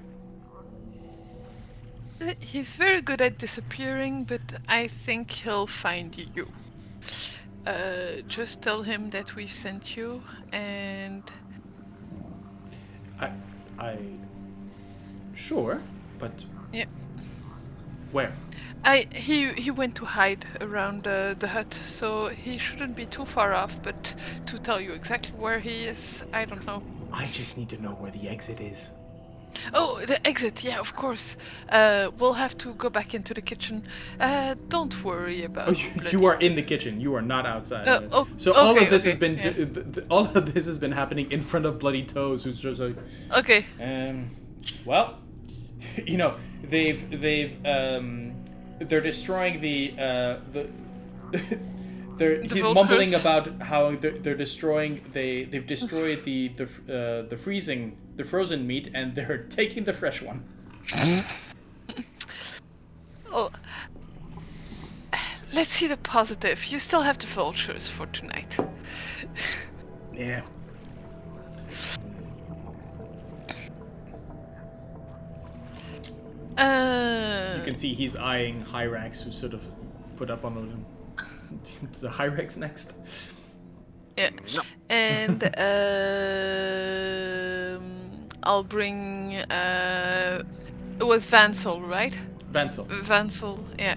B: He's very good at disappearing, but I think he'll find you. Just tell him that we've sent you, and
A: Sure, but
B: yeah.
A: where?
B: He went to hide around the hut, so he shouldn't be too far off. But to tell you exactly where he is, I don't know.
A: I just need to know where the exit is.
B: Oh, the exit! Yeah, of course. We'll have to go back into the kitchen. Don't worry about.
A: Oh, you are in the kitchen. You are not outside. So
B: okay,
A: all of this has
B: okay,
A: been all of this has been happening in front of Bloody Toes, who's just like.
B: Okay.
A: Well, you know, they're destroying he's
B: vultures.
A: mumbling about how they've destroyed the frozen meat, and they're taking the fresh one.
B: Oh, let's see the positive. You still have the vultures for tonight.
A: Yeah. You can see he's eyeing Hyrax, who sort of put up on the Hyrax next.
B: Yeah, and I'll bring. It was Vansel, right? Vansel, yeah.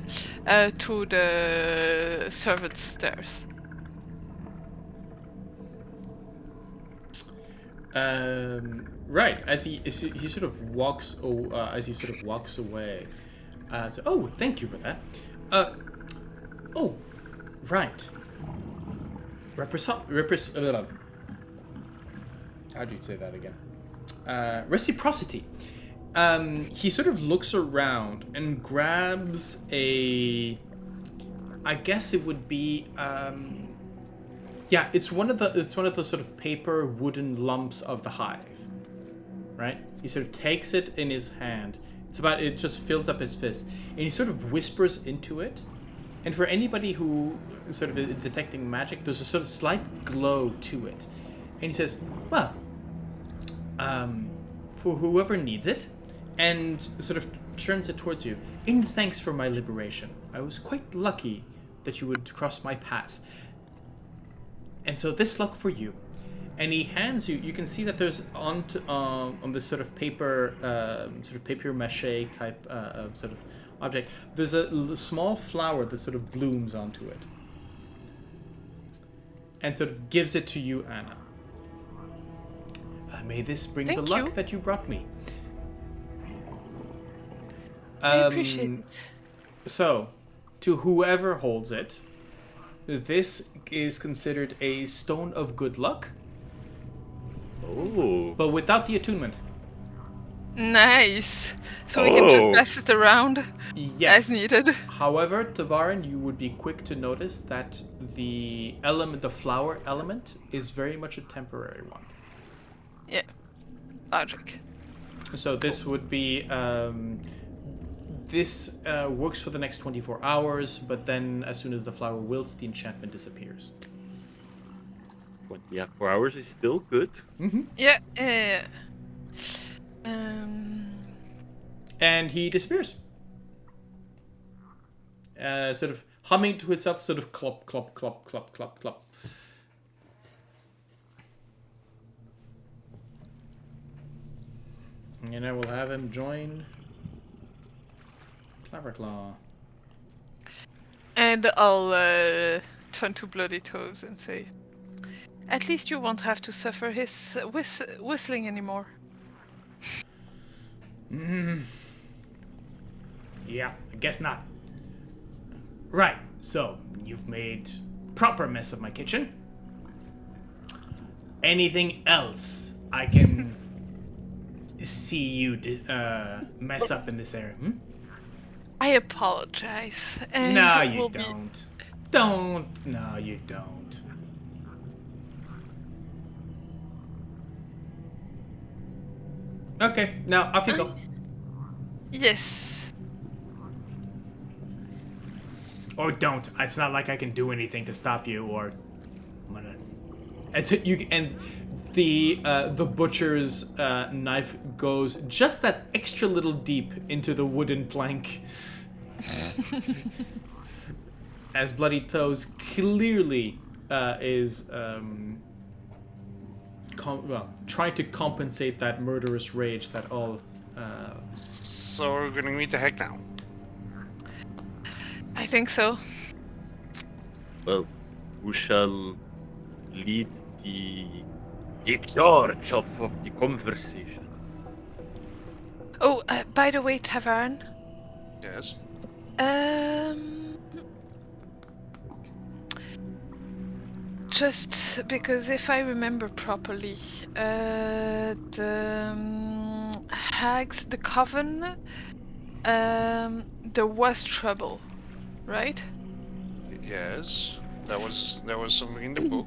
B: To the servants' stairs.
A: Right. As he sort of walks away. Oh, thank you for that. Oh, right. How do you say that again? Reciprocity. He sort of looks around and grabs I guess it would be. Yeah, it's one of those sort of paper wooden lumps of the hive, right? He sort of takes it in his hand. It just fills up his fist, and he sort of whispers into it. And for anybody who sort of is detecting magic, there's a sort of slight glow to it. And he says, "Well, for whoever needs it," and sort of turns it towards you. "In thanks for my liberation, I was quite lucky that you would cross my path. And so this luck for you." And he hands you. You can see that there's on this sort of paper mache type of sort of object. There's a small flower that sort of blooms onto it, and sort of gives it to you, Anna. May this bring
B: Thank
A: the luck
B: you.
A: that you brought me.
B: I appreciate it.
A: So, to whoever holds it, this is considered a stone of good luck, but without the attunement.
B: Nice. So we can just pass it around
A: Yes.
B: as needed.
A: However, Tavaren, you would be quick to notice that the flower element, is very much a temporary one.
B: Yeah. Logic.
A: So this would be this works for the next 24 hours, but then as soon as the flower wilts, the enchantment disappears.
D: 24 hours is still good.
A: Mm-hmm.
B: Yeah.
A: And he disappears. Sort of humming to itself, sort of clop, clop, clop, clop, clop, clop. And I will have him join Clapperclaw.
B: And I'll turn to Bloody Toes and say, "At least you won't have to suffer his whistling anymore."
A: Yeah, I guess not. Right, so you've made proper mess of my kitchen. Anything else I can see you mess up in this area?
B: I apologize. And
A: No,
B: it
A: you
B: will
A: don't. No, you don't. Okay, now off you go.
B: Yes.
A: Or don't. It's not like I can do anything to stop you, or I'm gonna. And the butcher's knife goes just that extra little deep into the wooden plank. As Bloody Toes clearly is trying to compensate that murderous rage that all.
C: So we're gonna meet the heck now.
B: I think so.
D: Well, who shall lead the charge of the conversation?
B: Oh, by the way, Tavaren.
C: Yes.
B: Just because if I remember properly, the hags, the coven, there was trouble, right?
C: Yes. There was something in the book.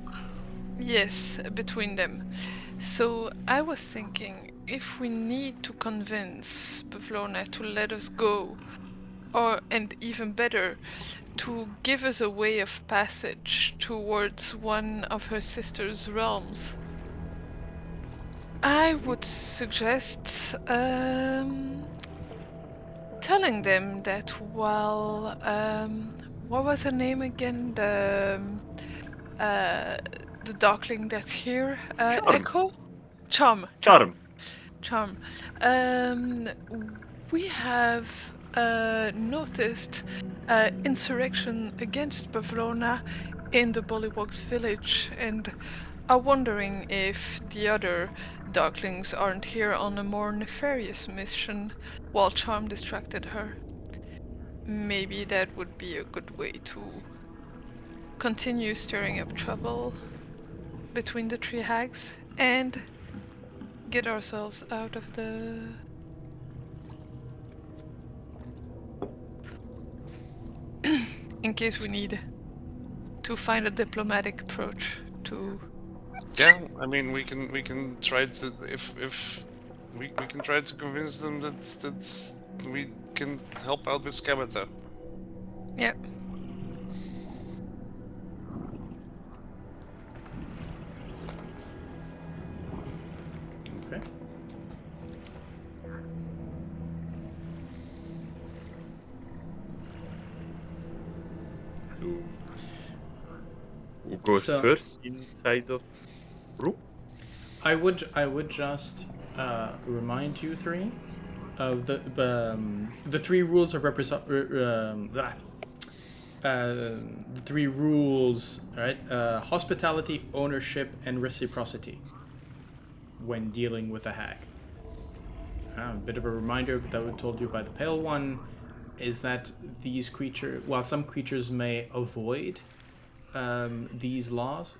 B: Yes, between them. So I was thinking, if we need to convince Bavlorna to let us go, and even better, to give us a way of passage towards one of her sister's realms, I would suggest telling them that while what was her name again? The darkling that's here.
D: Charm.
B: Echo? Charm. Charm. We have noticed insurrection against Bavlorna in the Bullywugs village, and are wondering if the other darklings aren't here on a more nefarious mission while Charm distracted her. Maybe that would be a good way to continue stirring up trouble between the three hags and get ourselves out of the... in case we need to find a diplomatic approach to...
C: Yeah, I mean we can try to if we can try to convince them that we can help out with Skabatha.
B: Yeah.
A: Okay.
D: So, who goes first inside of room?
A: I would just remind you three of the three rules of the three rules, right? Hospitality, ownership, and reciprocity when dealing with a hag. A bit of a reminder that was told you by the Pale One is that these creatures, while some creatures may avoid these laws,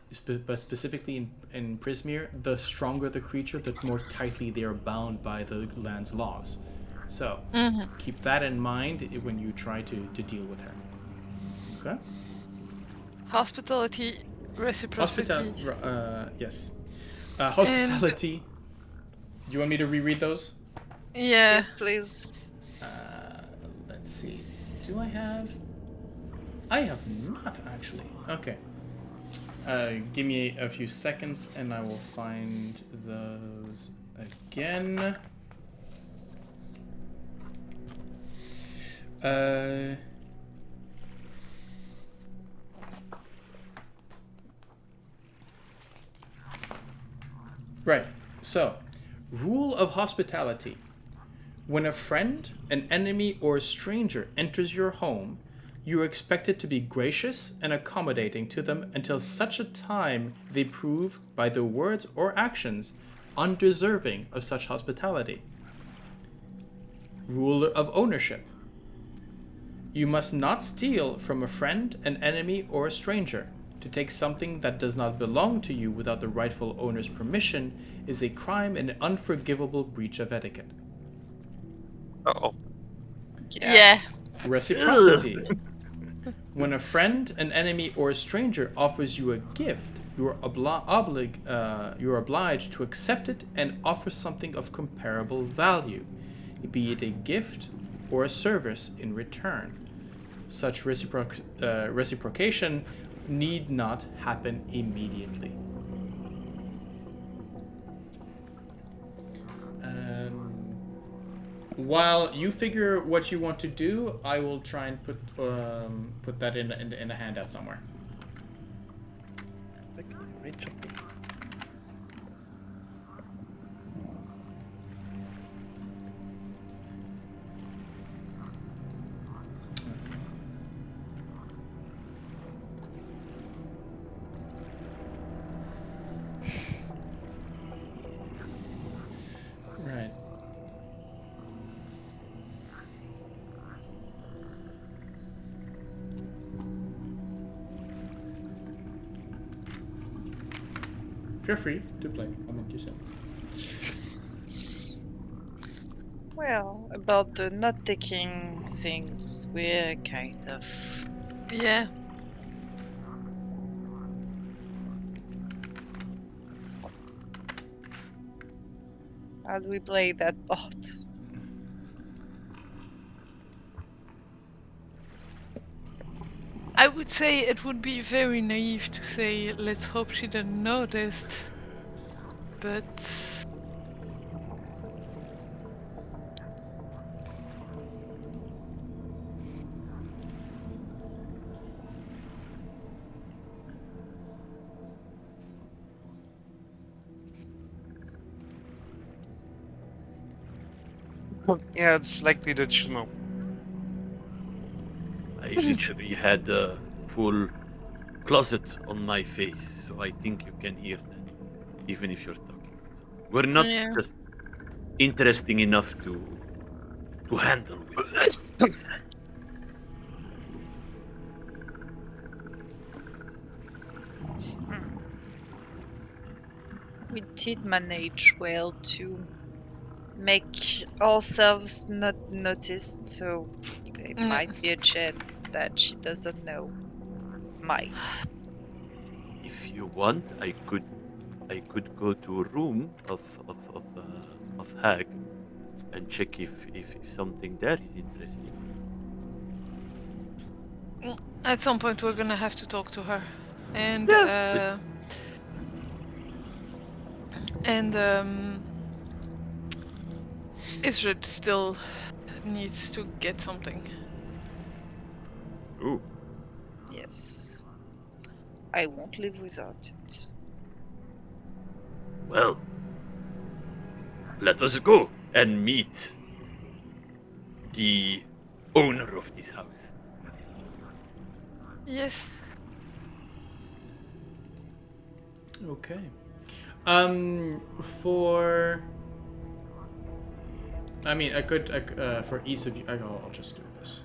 A: but specifically in Prismeer, the stronger the creature, the more tightly they are bound by the land's laws. So keep that in mind when you try to deal with her. Okay?
B: Hospitality, reciprocity.
A: Yes. Hospitality. Do you want me to reread those?
B: Yeah.
E: Yes, please.
A: Let's see. Do I have? I have not actually. Okay. Give me a few seconds and I will find those again. Right. So, rule of hospitality. When a friend, an enemy, or a stranger enters your home, you are expected to be gracious and accommodating to them until such a time they prove, by their words or actions, undeserving of such hospitality. Rule of ownership. You must not steal from a friend, an enemy, or a stranger. To take something that does not belong to you without the rightful owner's permission is a crime and an unforgivable breach of etiquette.
C: Uh-oh.
B: Yeah.
A: Reciprocity. When a friend, an enemy, or a stranger offers you a gift, you are obliged to accept it and offer something of comparable value, be it a gift or a service in return. Such reciprocation need not happen immediately. While you figure what you want to do, I will try and put that in a handout somewhere.
D: Okay, reach up.
A: Right. Feel free to play among yourselves.
E: Well, about the not taking things, we're kind of...
B: Yeah.
E: How do we play that part?
B: I would say it would be very naive to say, let's hope she didn't notice. But...
C: Yeah, it's likely that you know.
D: I literally had a full closet on my face, so I think you can hear that, even if you're talking. We're not
B: Yeah.
D: just interesting enough to handle with.
E: We did manage well to make ourselves not noticed, so it might be a chance that she doesn't know. Might.
D: If you want, I could go to a room of Hag and check if something there is interesting.
B: At some point we're gonna have to talk to her. And
D: Yeah,
B: Ysdred still needs to get something.
D: Ooh,
E: Yes. I won't live without it.
D: well, let us go and meet the owner of this house.
B: Yes.
A: Okay. For... I mean, I could, for each of you, I'll just do this.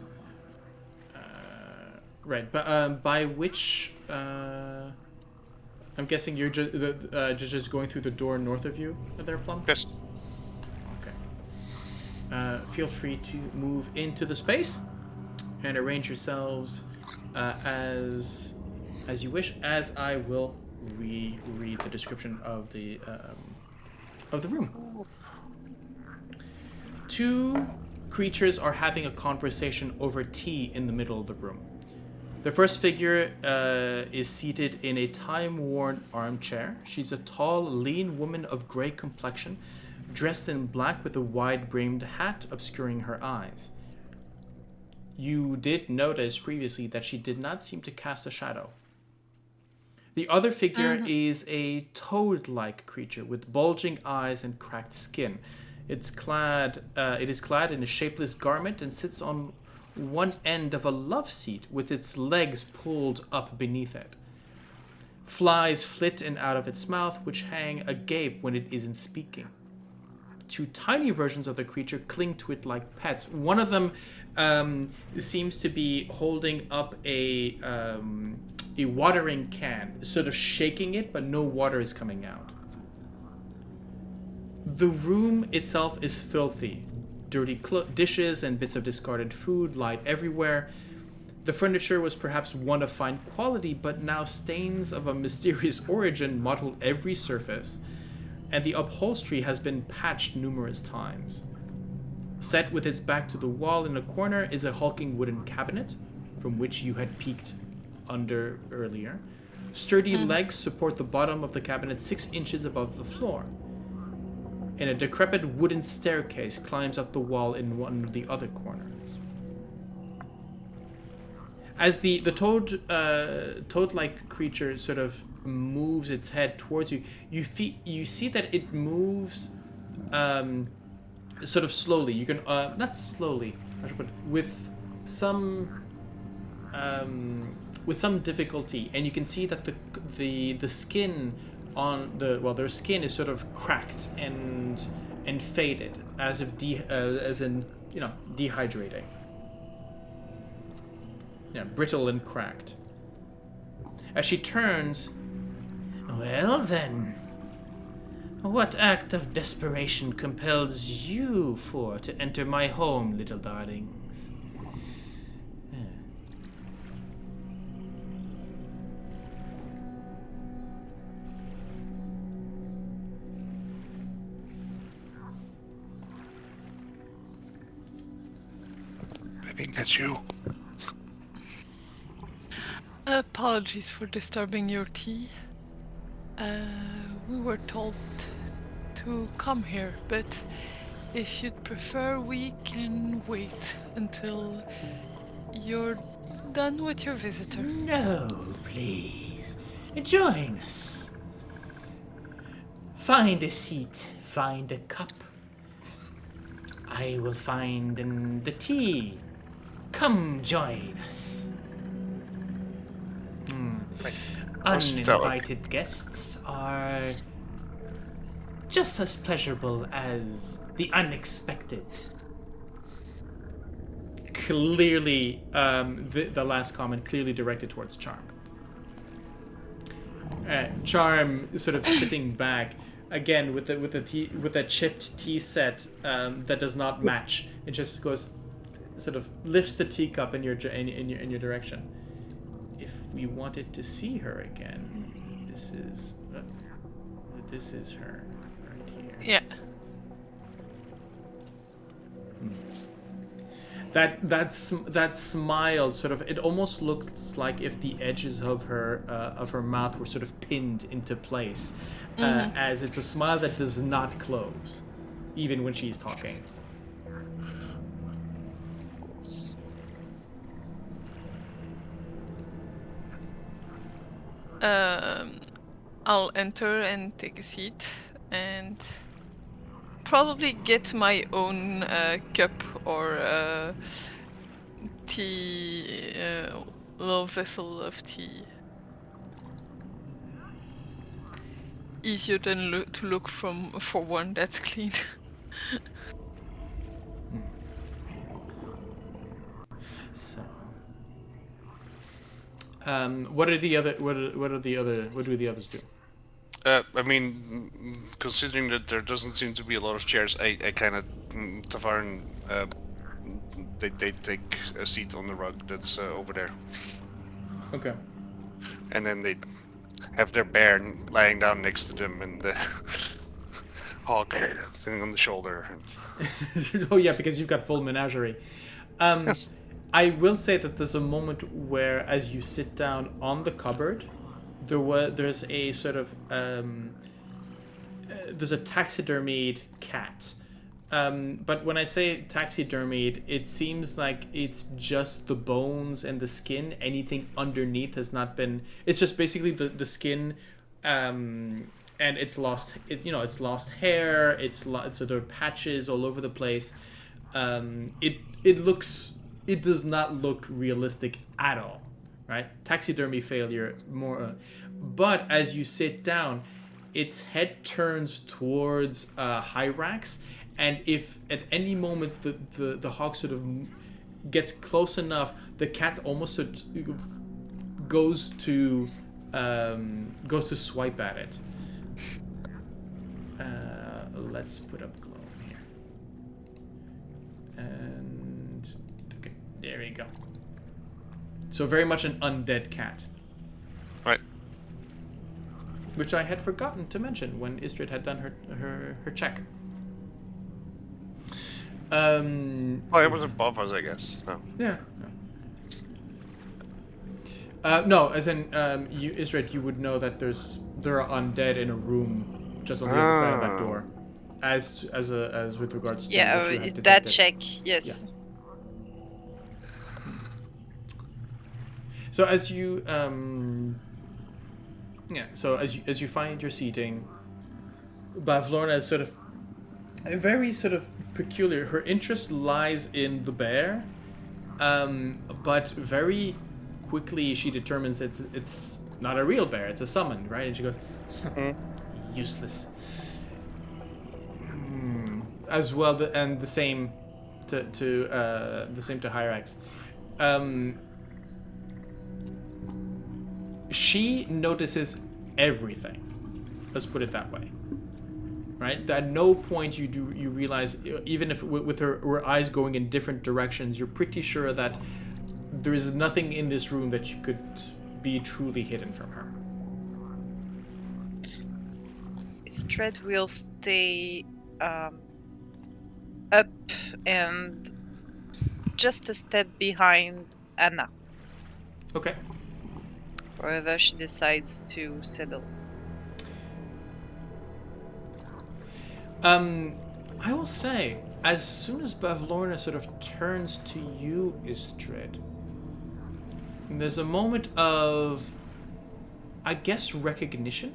A: Right, but by which, I'm guessing you're just going through the door north of you there, Plum?
C: Yes.
A: Okay. Feel free to move into the space and arrange yourselves as you wish, as I will read the description of the room. Two creatures are having a conversation over tea in the middle of the room. The first figure is seated in a time-worn armchair. She's a tall, lean woman of gray complexion, dressed in black with a wide-brimmed hat obscuring her eyes. You did notice previously that she did not seem to cast a shadow. The other figure is a toad-like creature with bulging eyes and cracked skin. It is clad in a shapeless garment and sits on one end of a love seat with its legs pulled up beneath it. Flies flit in out of its mouth, which hang agape when it isn't speaking. Two tiny versions of the creature cling to it like pets. One of them seems to be holding up a watering can, sort of shaking it, but no water is coming out. The room itself is filthy. Dirty dishes and bits of discarded food lie everywhere. The furniture was perhaps one of fine quality, but now stains of a mysterious origin mottle every surface, and the upholstery has been patched numerous times. Set with its back to the wall in a corner is a hulking wooden cabinet. from which you had peeked under earlier. Sturdy legs support the bottom of the cabinet 6 inches above the floor. And a decrepit wooden staircase climbs up the wall in one of the other corners. As the toad-like creature sort of moves its head towards you, you see that it moves sort of slowly. You can not slowly, how should I put it, with some difficulty, and you can see that the skin on their skin is sort of cracked and faded, as if dehydrating. Yeah, brittle and cracked. As she turns, well then, what act of desperation compels you to enter my home, little darlings?
C: I think that's you.
B: Apologies for disturbing your tea. We were told to come here, but if you'd prefer, we can wait until you're done with your visitor.
A: No, please. Join us. Find a seat, find a cup. I will find the tea. Come join us. Uninvited guests are just as pleasurable as the unexpected. Clearly, the last comment clearly directed towards Charm. Charm sort of sitting back again with a chipped tea set that does not match. It just goes, sort of lifts the teacup in your direction. If we wanted to see her again, this is her right here.
B: Yeah.
A: That smile, sort of, it almost looks like if the edges of her mouth were sort of pinned into place, as it's a smile that does not close, even when she's talking.
E: Of course.
B: I'll enter and take a seat and probably get my own cup or tea, little vessel of tea. Easier than to look for one that's clean.
A: So, what do the others do?
C: I mean, considering that there doesn't seem to be a lot of chairs, I kind of Tavaren. They take a seat on the rug that's over there,
A: Okay.
C: and then they have their bear lying down next to them, and the hawk sitting on the shoulder.
A: Oh yeah, because you've got full menagerie.
C: Yes.
A: I will say that there's a moment where, as you sit down on the cupboard, there's a sort of there's a taxidermied cat. But when I say taxidermied, it seems like it's just the bones and the skin. Anything underneath has not been. It's just basically the skin, and it's lost. It's lost hair. So there are patches all over the place. It does not look realistic at all, right? Taxidermy failure more. But as you sit down, its head turns towards Hyrax. And if at any moment the hawk sort of gets close enough, the cat almost sort of goes to swipe at it. Let's put up Gloam here. And okay, there we go. So very much an undead cat.
C: Right.
A: Which I had forgotten to mention when Ysdred had done her check.
C: Well, it was above us, I guess. No.
A: Yeah. No, as in, you, Ysdred, you would know that there are undead in a room just on the other side of that door. As with regards to
E: Yeah,
A: what you
E: is
A: had
E: that
A: detected.
E: check? Yes.
A: So as you so as you find your seating, Bavlorna is sort of very sort of peculiar. Her interest lies in the bear, but very quickly she determines it's not a real bear; it's a summoned, right? And she goes, useless. As well, and the same to Hyrax. She notices everything. Let's put it that way. Right? At no point you realize, even if with her eyes going in different directions, you're pretty sure that there is nothing in this room that could be truly hidden from her.
E: Ysdred will stay up and just a step behind Anna.
A: Okay.
E: Whether she decides to settle.
A: I will say, as soon as Bavlorna sort of turns to you, Ysdred, there's a moment of, I guess, recognition,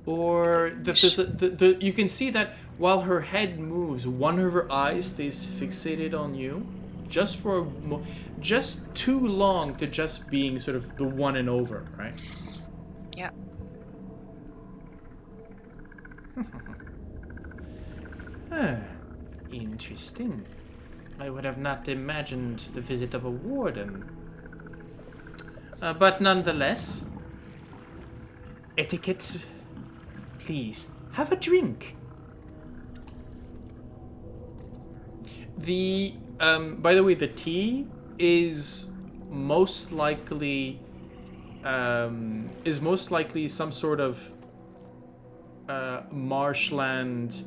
A: or that there's you can see that while her head moves, one of her eyes stays fixated on you, just for just too long to just being sort of the one and over, right?
E: Yeah.
A: Interesting. I would have not imagined the visit of a warden. But nonetheless, etiquette. Please, have a drink. By the way, the tea is most likely some sort of marshland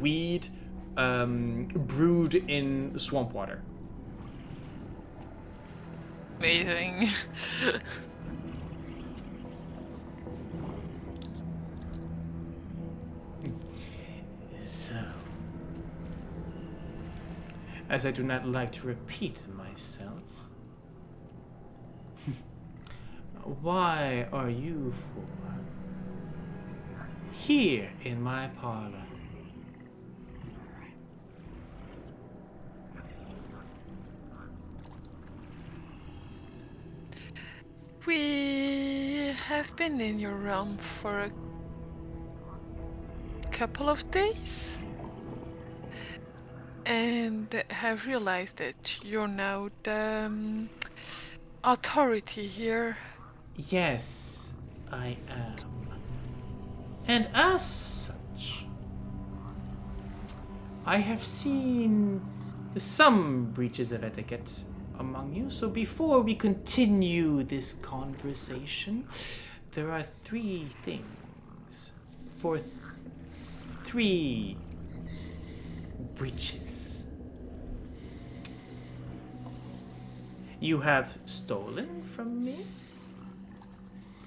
A: weed brewed in swamp water.
B: Amazing.
A: So, as I do not like to repeat myself, why are you here in my parlor?
B: We have been in your realm for a couple of days and have realized that you're now the authority here.
A: Yes, I am. And as such, I have seen some breaches of etiquette among you. So before we continue this conversation, there are 3 things for 3 breaches. You have stolen from me,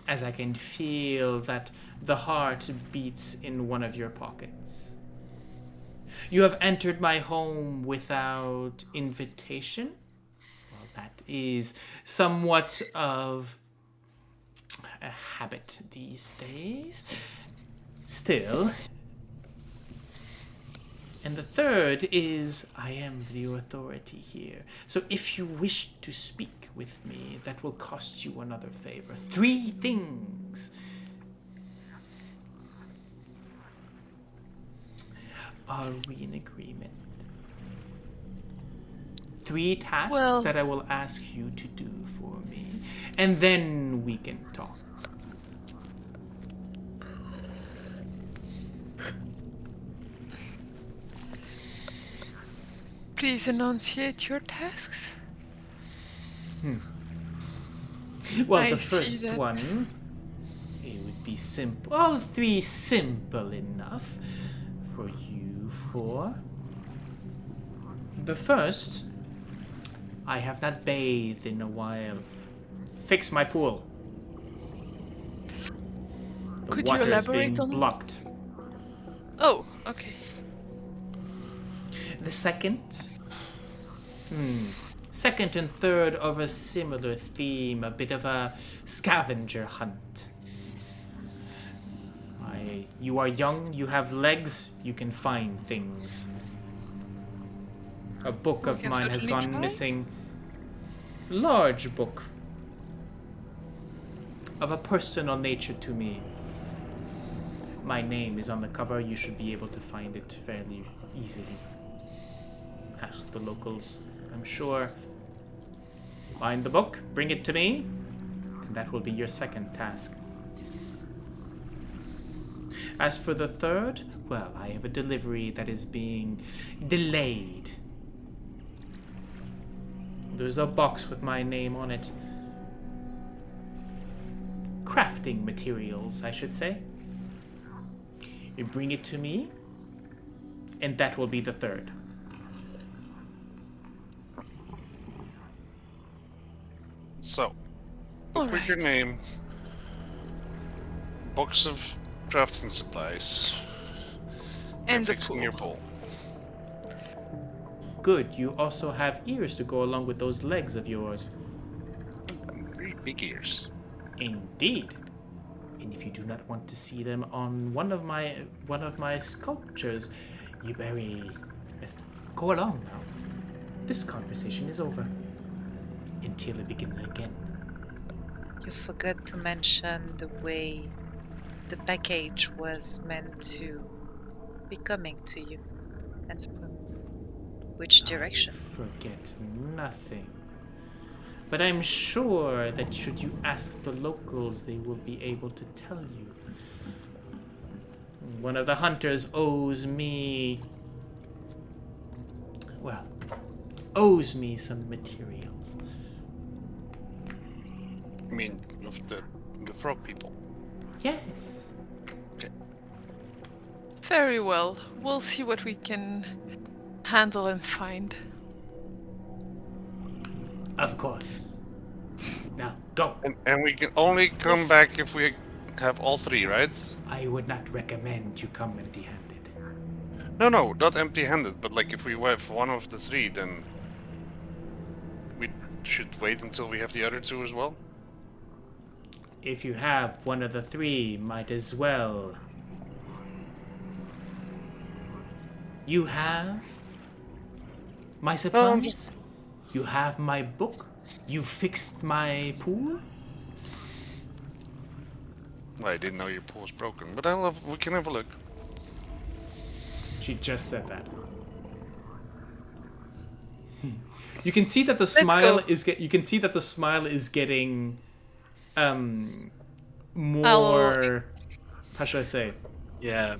A: as I can feel that the heart beats in one of your pockets. You have entered my home without invitation. Well, that is somewhat of a habit these days. Still. And the third is, I am the authority here. So if you wish to speak with me, that will cost you another favor. 3 things. Are we in agreement? 3 tasks that I will ask you to do for me, and then we can talk.
B: Please enunciate your tasks.
A: Well,
B: I
A: the
B: see
A: first
B: that.
A: one, it would be simple. All 3 simple enough for you 4. The first I have not bathed in a while. Fix my pool. The
B: Could you
A: water is
B: elaborate
A: being
B: on-
A: blocked.
B: Oh, okay.
A: The second? Second and third of a similar theme, a bit of a scavenger hunt. You are young, you have legs, you can find things. A book
B: We
A: of
B: can
A: mine has
B: certainly
A: gone
B: try.
A: missing. Large book. Of a personal nature to me. My name is on the cover, you should be able to find it fairly easily. Ask the locals, I'm sure. Find the book, bring it to me, and that will be your second task. As for the third, well, I have a delivery that is being delayed. There's a box with my name on it. Crafting materials, I should say. You bring it to me, and that will be the third.
C: So,
B: All
C: book with
B: right.
C: your name, box of crafting supplies,
B: And the
C: fixing
B: pool.
C: your pole.
A: Good, you also have ears to go along with those legs of yours.
C: Very big ears.
A: Indeed. And if you do not want to see them on one of my sculptures, you best go along now. This conversation is over. Until it begins again.
E: You forgot to mention the way the package was meant to be coming to you, and from which direction.
A: I forget nothing. But I'm sure that should you ask the locals, they will be able to tell you. One of the hunters owes me some materials.
C: I mean, of the frog people.
A: Yes.
B: Very well. We'll see what we can handle and find.
A: Of course. Now, go.
C: And we can only come back if we have all three, right?
A: I would not recommend you come empty-handed.
C: No, not empty-handed, but like if we have one of the three, then we should wait until we have the other two as well.
A: If you have one of the three, might as well. You have my supplies. You have my book. You fixed my pool.
C: Well, I didn't know your pool was broken, but we can have a look.
A: She just said that. You can see that the smile is getting more. How should I say?
D: Yeah.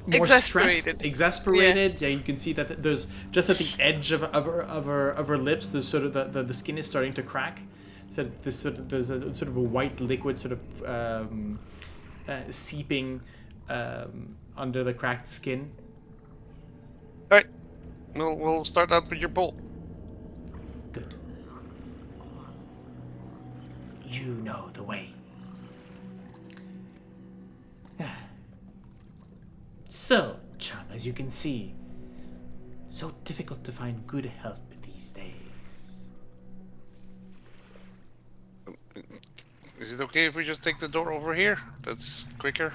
A: More stressed,
B: Exasperated.
A: exasperated. Yeah, you can see that there's just at the edge of her lips. There's sort of the skin is starting to crack. So there's a sort of a white liquid sort of seeping under the cracked skin.
C: All right, we'll start out with your bowl.
A: Good. You know the way. So, chum, as you can see, so difficult to find good help these days.
C: Is it okay if we just take the door over here? That's quicker.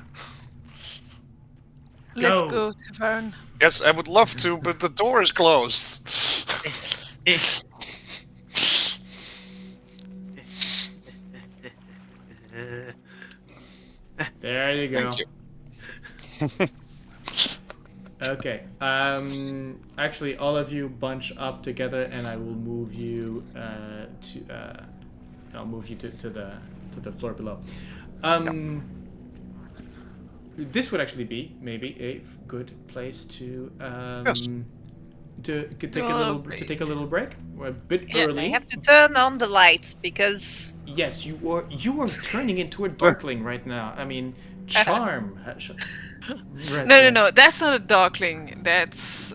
B: Let's
A: Go.
B: go, Tavaren.
C: Yes, I would love to, but the door is closed.
A: There you go.
C: Thank you.
A: Okay. Actually, all of you bunch up together, and I will move you I'll move you to the floor below. This would actually be maybe a good place to
C: Yes.
A: to take a little break. We're a bit
E: Yeah,
A: early.
E: I have to turn on the lights because
A: Yes, you are turning into a darkling right now. I mean, Charm.
B: No. That's not a darkling. That's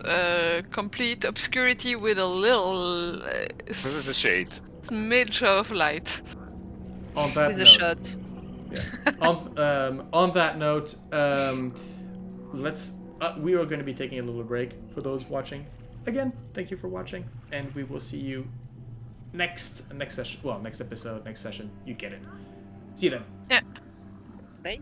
B: complete obscurity with a little
C: This is a shade.
B: smidge of light.
A: On that
E: With a
A: note,
E: shot.
A: yeah. On that note, let's. We are going to be taking a little break for those watching. Again, thank you for watching, and we will see you next session. Well, next episode, next session. You get it. See you then.
B: Yeah.
E: Bye.